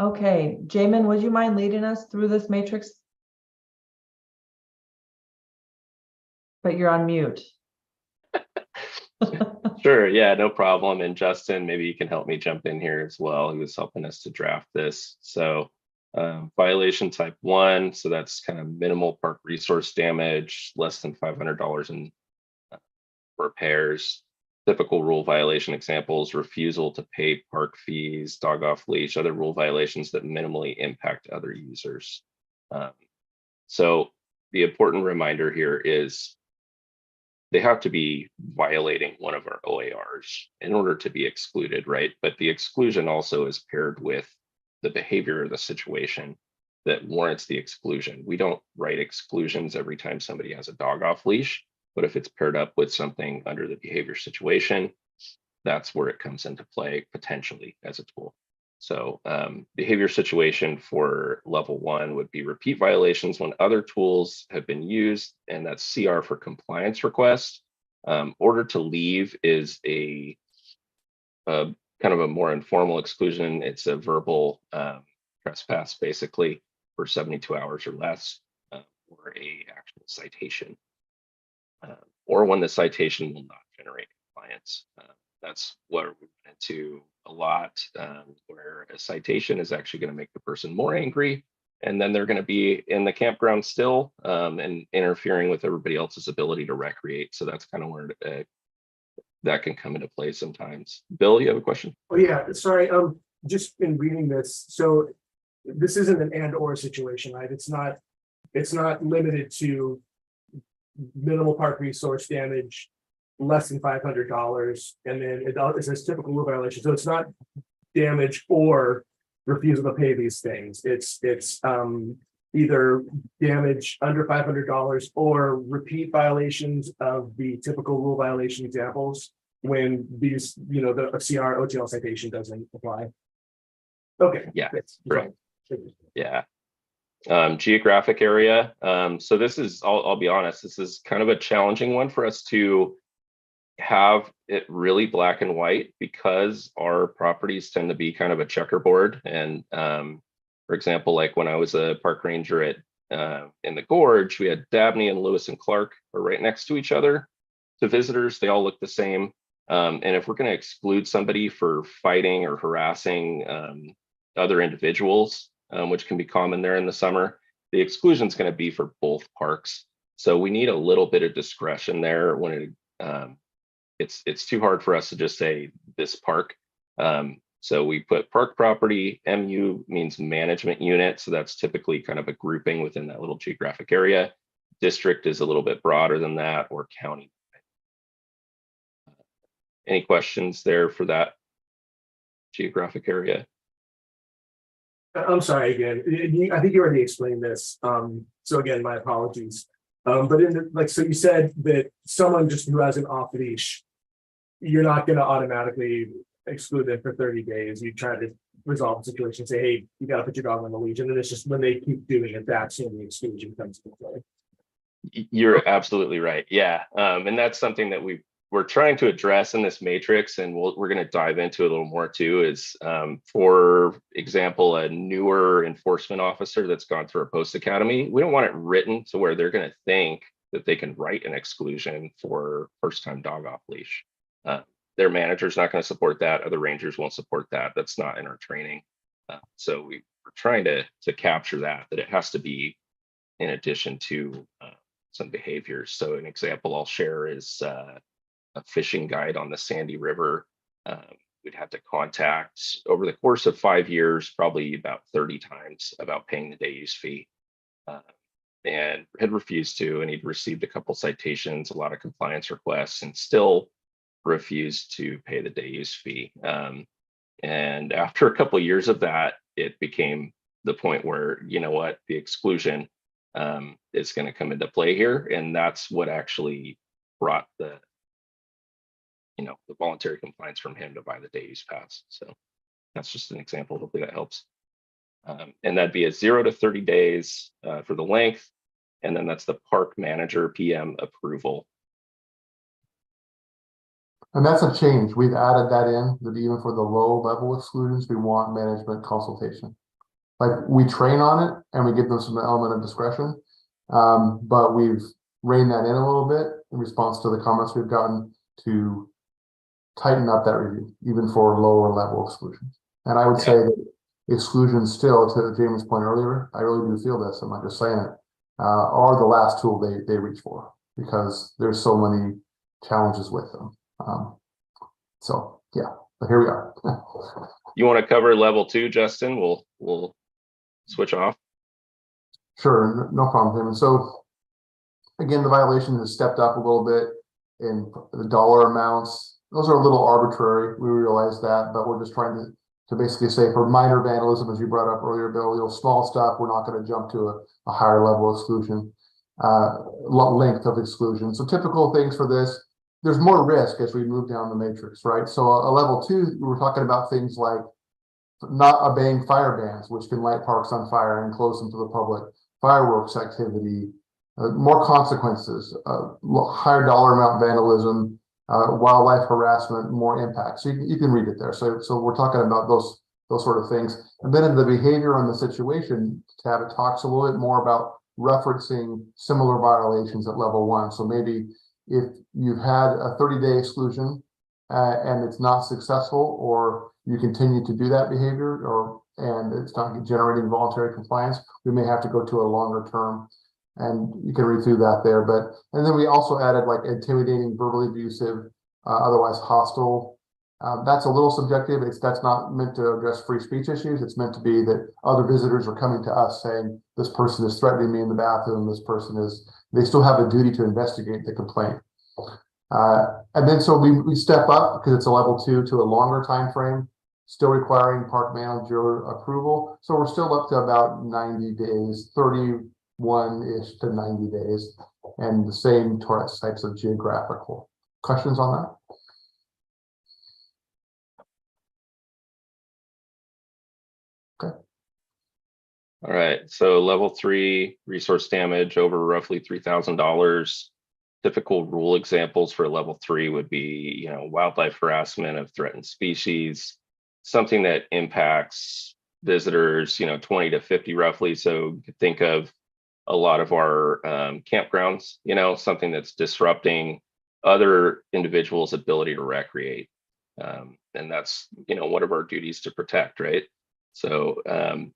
Okay, Jamin, would you mind leading us through this matrix? But you're on mute.
Sure, yeah, no problem. And Justin, maybe you can help me jump in here as well. He was helping us to draft this. So violation type 1, so that's kind of minimal park resource damage, less than $500 in repairs. Typical rule violation examples: refusal to pay park fees, dog off leash, other rule violations that minimally impact other users. So the important reminder here is they have to be violating one of our OARs in order to be excluded, right? But the exclusion also is paired with the behavior or the situation that warrants the exclusion. We don't write exclusions every time somebody has a dog off leash, but if it's paired up with something under the behavior situation, that's where it comes into play potentially as a tool. So behavior situation for level 1 would be repeat violations when other tools have been used, and that's CR for compliance request. Order to leave is a kind of a more informal exclusion. It's a verbal trespass, basically, for 72 hours or less, or a actual citation. or when the citation will not generate compliance. That's what we run into a lot, where a citation is actually going to make the person more angry, and then they're going to be in the campground still, and interfering with everybody else's ability to recreate. So that's kind of where that can come into play sometimes. Bill, you have a question?
Oh, yeah, sorry, just in reading this, so this isn't an and/or situation, right? It's not limited to minimal park resource damage, less than $500, and then it says typical rule violation. So it's not damage or refusal to pay these things. It's either damage under $500 or repeat violations of the typical rule violation examples when these, the CR OTL citation doesn't apply. Okay.
Yeah,
that's
right. Yeah. Geographic area. So this is, I'll be honest, this is kind of a challenging one for us to have it really black and white, because our properties tend to be kind of a checkerboard. And for example, like when I was a park ranger at in the gorge, we had Dabney and Lewis and Clark are right next to each other. To visitors, they all look the same. And if we're going to exclude somebody for fighting or harassing other individuals, which can be common there in the summer, the exclusion is going to be for both parks. So we need a little bit of discretion there when it's too hard for us to just say this park. So we put park property. MU means management unit. So that's typically kind of a grouping within that little geographic area. District is a little bit broader than that, or county. Any questions there for that geographic area?
I'm sorry again. I think you already explained this. So again, my apologies. But so you said that someone just who has an off leash, you're not going to automatically exclude them for 30 days. You try to resolve the situation, say, hey, you got to put your dog on the leash, and then it's just when they keep doing it, that's when the exclusion comes into play.
You're absolutely right. Yeah, and that's something that we're trying to address in this matrix, and we're going to dive into a little more too. Is for example, a newer enforcement officer that's gone through a post academy, we don't want it written to where they're going to think that they can write an exclusion for first-time dog off leash. Their manager's not going to support that. Other rangers won't support that. That's not in our training. So we're trying to capture that it has to be in addition to some behaviors. So an example I'll share is a fishing guide on the Sandy River. We'd have to contact over the course of 5 years, probably about 30 times about paying the day use fee. And had refused to, and he'd received a couple citations, a lot of compliance requests, and still refused to pay the day use fee. And after a couple of years of that, it became the point where, you know what, the exclusion is going to come into play here. And that's what actually brought the voluntary compliance from him to buy the day use pass. So that's just an example. Hopefully that helps. And that'd be a 0 to 30 days for the length. And then that's the park manager PM approval.
And that's a change. We've added that in, that even for the low level exclusions, we want management consultation. Like, we train on it and we give them some element of discretion. But we've reined that in a little bit in response to the comments we've gotten to tighten up that review, even for lower level exclusions. And I would say that exclusions still, to Jamie's point earlier, I really do feel this, I'm not just saying it, are the last tool they reach for, because there's so many challenges with them. So yeah, but here we are.
You want to cover level 2, Justin? We'll switch off.
Sure, no problem, Tim. And so again, the violation has stepped up a little bit in the dollar amounts. Those are a little arbitrary. We realize that, but we're just trying to basically say for minor vandalism, as you brought up earlier, Bill, small stuff, we're not going to jump to a higher level exclusion, length of exclusion. So typical things for this, there's more risk as we move down the matrix, right? So a level 2, we're talking about things like not obeying fire bans, which can light parks on fire and close them to the public, fireworks activity, more consequences, higher dollar amount vandalism, wildlife harassment, more impact. So you can read it there. So we're talking about those sort of things. And then in the behavior on the situation tab, it talks a little bit more about referencing similar violations at level 1. So maybe if you've had a 30-day exclusion and it's not successful, or you continue to do that behavior, and it's not generating voluntary compliance, we may have to go to a longer term. And you can read through that there. And then we also added like intimidating, verbally abusive, otherwise hostile. That's a little subjective. That's not meant to address free speech issues. It's meant to be that other visitors are coming to us saying, this person is threatening me in the bathroom. This person is, they still have a duty to investigate the complaint. And then so we step up because it's a level 2 to a longer time frame, still requiring park manager approval. So we're still up to about 90 days, 31-ish to 90 days, and the same types of geographical. Questions on that?
All right, so level 3 resource damage over roughly $3,000. Typical rule examples for level 3 would be, wildlife harassment of threatened species, something that impacts visitors, 20 to 50 roughly. So you could think of a lot of our campgrounds, something that's disrupting other individuals' ability to recreate. And that's, one of our duties to protect, right? So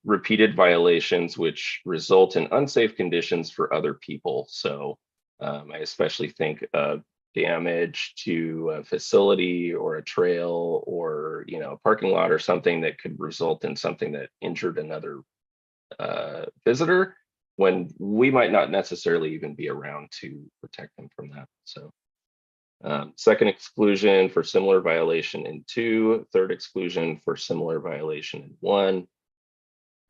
repeated violations which result in unsafe conditions for other people. So I especially think of damage to a facility or a trail or a parking lot or something that could result in something that injured another visitor when we might not necessarily even be around to protect them from that. So second exclusion for similar violation in 2, third exclusion for similar violation in 1.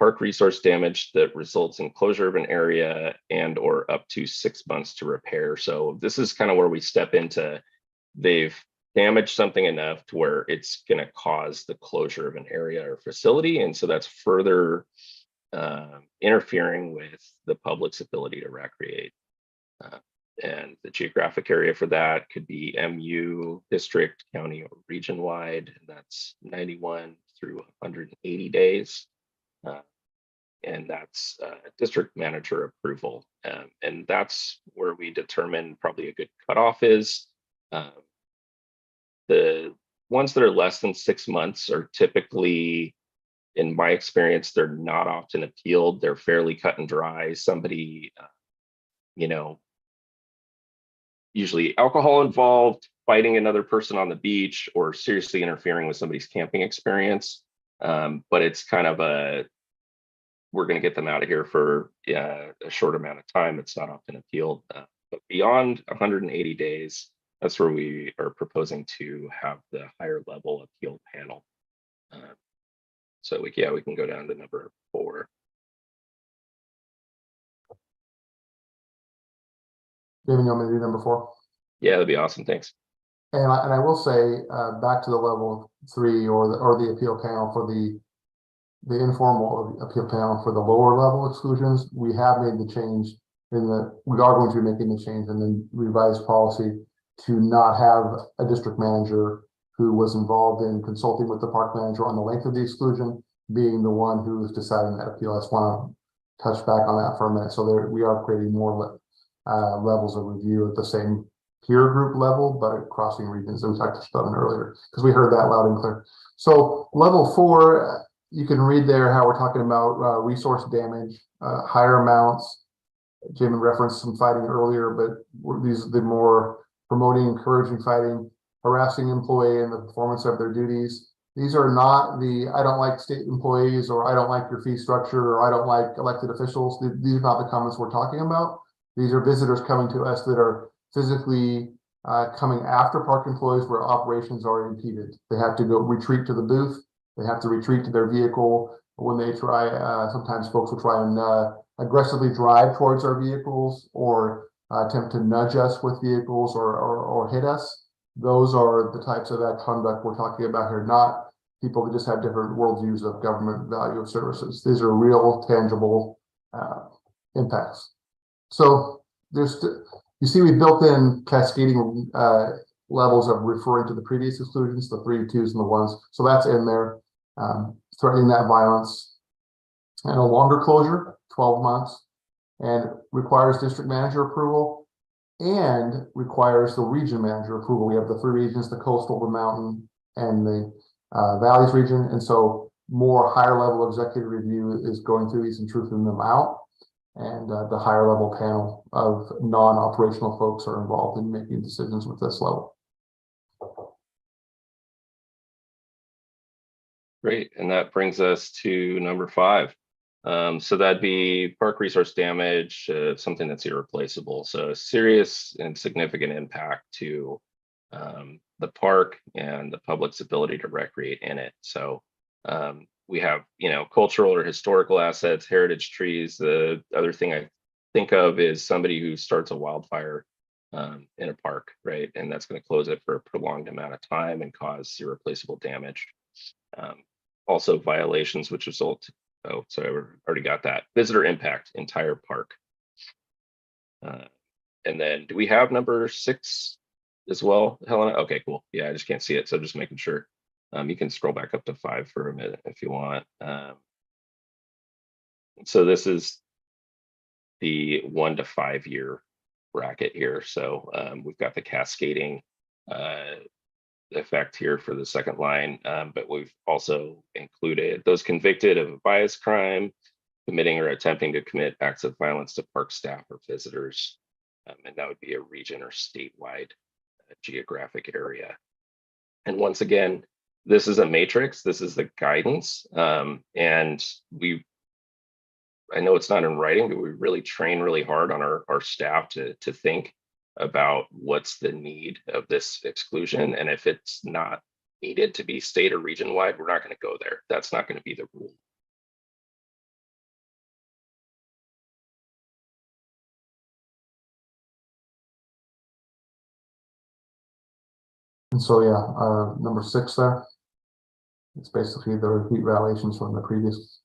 Park resource damage that results in closure of an area and or up to 6 months to repair. So this is kind of where we step into, they've damaged something enough to where it's going to cause the closure of an area or facility. And so that's further interfering with the public's ability to recreate. And the geographic area for that could be MU, district, county, or region wide. And that's 91 through 180 days. And that's district manager approval. And that's where we determine probably a good cutoff is. The ones that are less than 6 months are typically, in my experience, they're not often appealed. They're fairly cut and dry. Somebody, usually alcohol involved, fighting another person on the beach, or seriously interfering with somebody's camping experience. But it's kind of we're going to get them out of here for a short amount of time. It's not often appealed. But beyond 180 days, that's where we are proposing to have the higher level appeal panel. So we can go down to number 4.
David, you want me to do number 4?
Yeah, that'd be awesome. Thanks.
And I will say, back to the level 3 or the appeal panel for the informal appeal panel for the lower level exclusions, we have made the change we are going to be making the change in the revised policy to not have a district manager who was involved in consulting with the park manager on the length of the exclusion being the one who is deciding that appeal. I just want to touch back on that for a minute. So we are creating more levels of review at the same peer group level, but crossing regions that we talked about earlier, because we heard that loud and clear. So level 4, you can read there how we're talking about resource damage, higher amounts. Jim referenced some fighting earlier, but these are the more promoting, encouraging fighting, harassing employee in the performance of their duties. These are not I don't like state employees, or I don't like your fee structure, or I don't like elected officials. These are not the comments we're talking about. These are visitors coming to us that are physically coming after park employees where operations are impeded. They have to go retreat to the booth. They have to retreat to their vehicle. When they try, sometimes folks will try and aggressively drive towards our vehicles, or attempt to nudge us with vehicles, or hit us. Those are the types of that conduct we're talking about here, not people that just have different worldviews of government value of services. These are real, tangible impacts. So you see, we built in cascading levels of referring to the previous exclusions, the 3, 2s, and the 1s. So that's in there, threatening that violence, and a longer closure, 12 months, and requires district manager approval. and requires the region manager approval. We have the three regions, the coastal, the mountain, and the valleys region. And so more higher level executive review is going through these and truthing them out. And the higher level panel of non-operational folks are involved in making decisions with this level.
Great, and that brings us to number 5. So that'd be park resource damage, something that's irreplaceable. So a serious and significant impact to the park and the public's ability to recreate in it. So we have, cultural or historical assets, heritage trees. The other thing I think of is somebody who starts a wildfire in a park, right? And that's going to close it for a prolonged amount of time and cause irreplaceable damage. Also violations which result. Oh, so I already got that. Visitor impact, entire park. And then do we have number 6 as well, Helena? Okay, cool. Yeah, I just can't see it. So just making sure. You can scroll back up to 5 for a minute if you want. So this is the 1 to 5 year bracket here. So we've got the cascading effect here for the second line, but we've also included those convicted of a bias crime, committing or attempting to commit acts of violence to park staff or visitors, and that would be a region or statewide geographic area. And once again, this is a matrix. This is the guidance, and I know it's not in writing, but we really train really hard on our staff to think about what's the need of this exclusion. And if it's not needed to be state or region wide, we're not going to go there. That's not going to be the rule.
And so, yeah, number 6 there. It's basically the repeat violations from the previous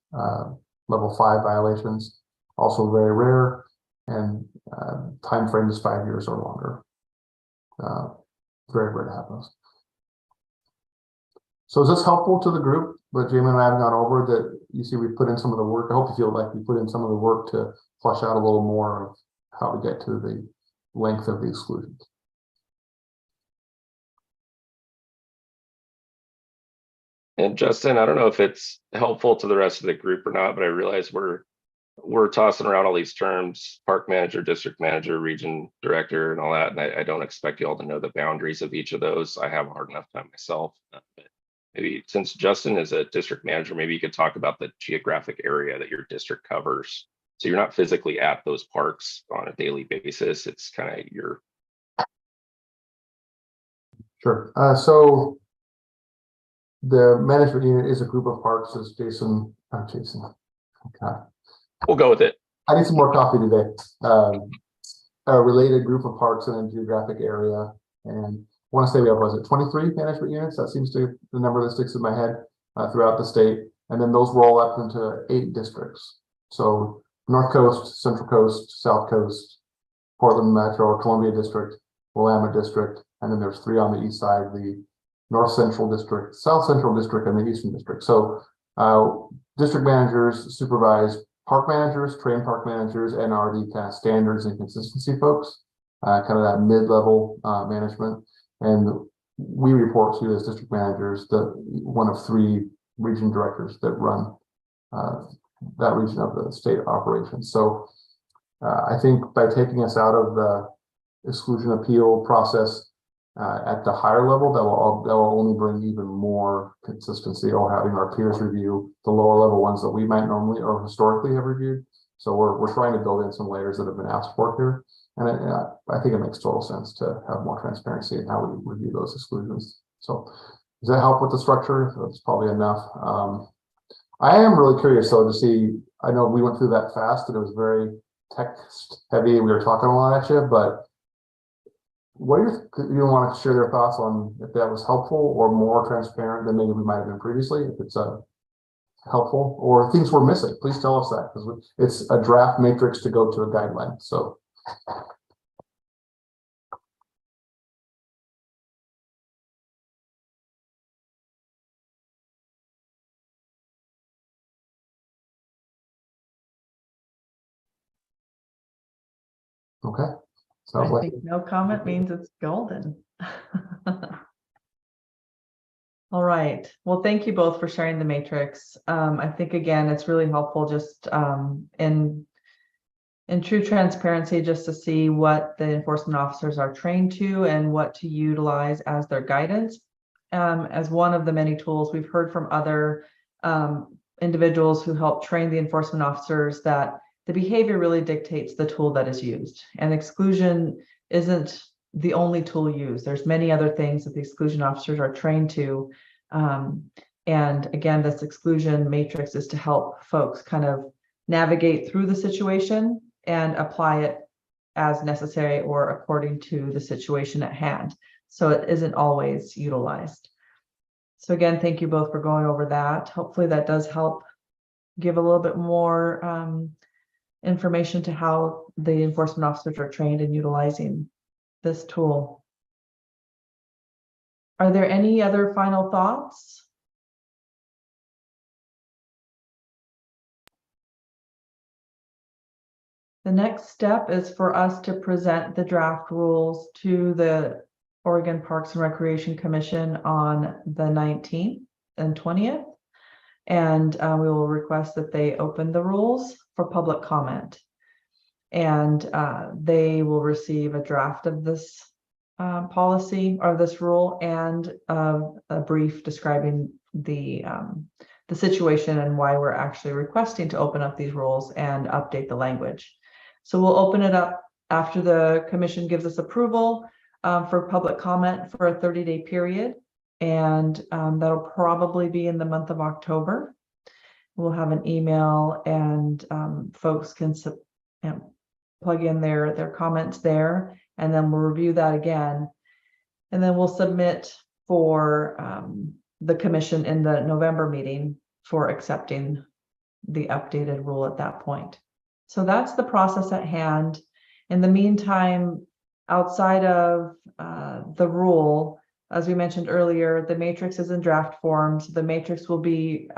level 5 violations. Also very rare, and time frame is 5 years or longer. Very rare to have those. So is this helpful to the group? But Jamie and I have gone over that. You see, we put in some of the work. I hope you feel like we put in some of the work to flesh out a little more of how we get to the length of the exclusions.
And Justin, I don't know if it's helpful to the rest of the group or not, but I realize we're tossing around all these terms: park manager, district manager, region director, and all that. And I don't expect you all to know the boundaries of each of those. I have a hard enough time myself. But maybe since Justin is a district manager, maybe you could talk about the geographic area that your district covers. So you're not physically at those parks on a daily basis. It's kind of your.
Sure. So the management unit is a group of parks, as Jason. Okay.
We'll go with it.
I need some more coffee today. A related group of parks in a geographic area, and I want to say we have, was it 23 management units? That seems to be the number that sticks in my head throughout the state, and then those roll up into 8 districts. So North Coast, Central Coast, South Coast, Portland Metro or Columbia District, Willamette District, and then there's 3 on the east side: the North Central District, South Central District, and the Eastern District. So district managers supervise park managers, train park managers, and are the kind of standards and consistency folks, kind of that mid-level management. And we report to as district managers, the one of 3 region directors that run that region of the state operations. So I think by taking us out of the exclusion appeal process at the higher level, that will only bring even more consistency, or having our peers review the lower level ones that we might normally or historically have reviewed. So we're trying to build in some layers that have been asked for here, and I think it makes total sense to have more transparency in how we review those exclusions. So does that help with the structure? That's probably enough. I am really curious though to see. I know we went through that fast and it was very text heavy. We were talking a lot at you, but what do you want to share your thoughts on if that was helpful or more transparent than maybe we might have been previously? If it's helpful or things we're missing, please tell us that, because it's a draft matrix to go to a guideline. So. Okay, Sounds
I
like,
think no comment means it's golden. All right. Well, thank you both for sharing the matrix. I think again, it's really helpful just in true transparency, just to see what the enforcement officers are trained to and what to utilize as their guidance. As one of the many tools we've heard from other individuals who help train the enforcement officers that the behavior really dictates the tool that is used, and exclusion isn't the only tool used. There's many other things that the exclusion officers are trained to. And again, this exclusion matrix is to help folks kind of navigate through the situation and apply it as necessary or according to the situation at hand. So it isn't always utilized. So again, thank you both for going over that. Hopefully that does help give a little bit more information to how the enforcement officers are trained in utilizing this tool. Are there any other final thoughts? The next step is for us to present the draft rules to the Oregon Parks and Recreation Commission on the 19th and 20th. And we will request that they open the rules for public comment. And they will receive a draft of this policy or this rule and a brief describing the situation and why we're actually requesting to open up these rules and update the language. So we'll open it up after the commission gives us approval for public comment for a 30-day period. And that'll probably be in the month of October. We'll have an email and folks can plug in their comments there, and then we'll review that again. And then we'll submit for the commission in the November meeting for accepting the updated rule at that point. So that's the process at hand. In the meantime, outside of the rule, as we mentioned earlier, the matrix is in draft form. So the matrix will be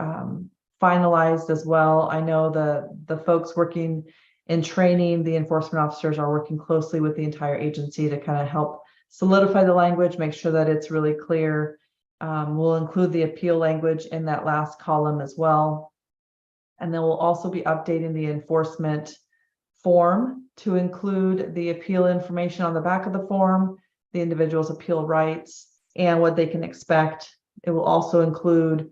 finalized as well. I know the folks working in training the enforcement officers are working closely with the entire agency to kind of help solidify the language, make sure that it's really clear. We'll include the appeal language in that last column as well. And then we'll also be updating the enforcement form to include the appeal information on the back of the form, the individual's appeal rights, and what they can expect. It will also include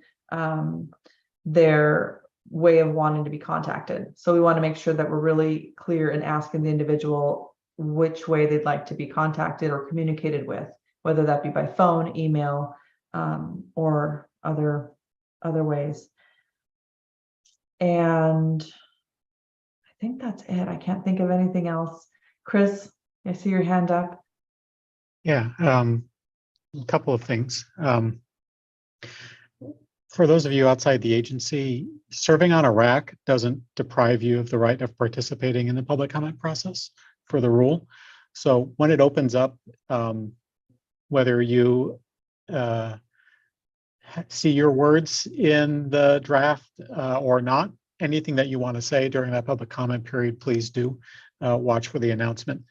their way of wanting to be contacted. So we want to make sure that we're really clear in asking the individual which way they'd like to be contacted or communicated with, whether that be by phone, email, or other ways. And I think that's it. I can't think of anything else. Chris, I see your hand up.
Yeah, a couple of things. For those of you outside the agency, serving on a RAC doesn't deprive you of the right of participating in the public comment process for the rule. So when it opens up, whether you see your words in the draft or not, anything that you want to say during that public comment period, please do watch for the announcement.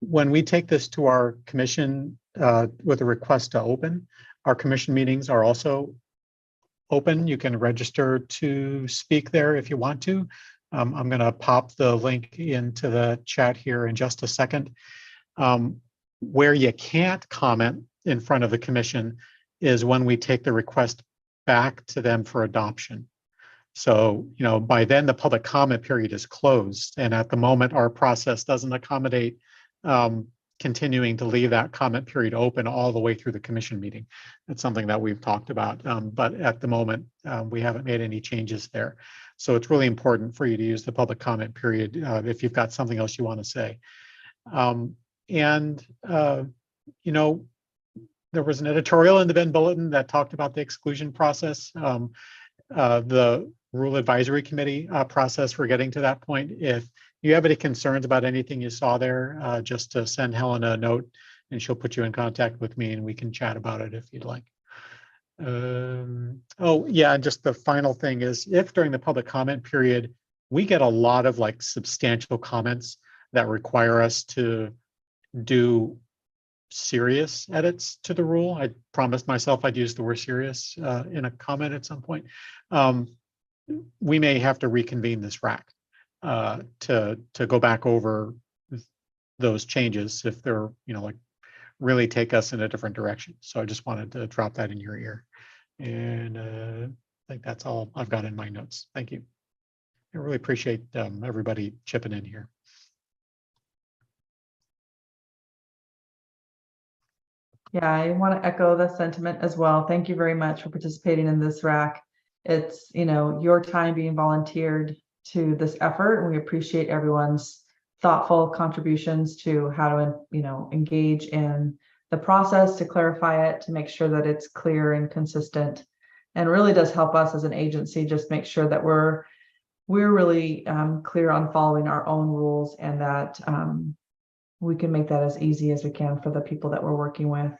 When we take this to our commission with a request to open, our commission meetings are also open. You can register to speak there if you want to. I'm going to pop the link into the chat here in just a second. Where you can't comment in front of the commission is when we take the request back to them for adoption. So, by then the public comment period is closed. And at the moment, our process doesn't accommodate continuing to leave that comment period open all the way through the commission meeting. That's something that we've talked about. But at the moment, we haven't made any changes there. So it's really important for you to use the public comment period if you've got something else you want to say. There was an editorial in the Ben Bulletin that talked about the exclusion process. The Rule Advisory Committee process, we're getting to that point. If you have any concerns about anything you saw there, just to send Helen a note and she'll put you in contact with me and we can chat about it if you'd like. Oh yeah, and just the final thing is if during the public comment period, we get a lot of substantial comments that require us to do serious edits to the rule. I promised myself I'd use the word serious in a comment at some point. We may have to reconvene this RAC to go back over those changes if they're, like really take us in a different direction. So I just wanted to drop that in your ear. And I think that's all I've got in my notes. Thank you. I really appreciate everybody chipping in here.
Yeah, I want to echo the sentiment as well. Thank you very much for participating in this RAC. It's, your time being volunteered to this effort, and we appreciate everyone's thoughtful contributions to how to, engage in the process, to clarify it, to make sure that it's clear and consistent, and really does help us as an agency just make sure that we're really clear on following our own rules, and that we can make that as easy as we can for the people that we're working with.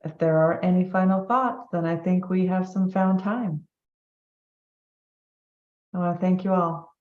If there are any final thoughts, then I think we have some found time. I want to thank you all.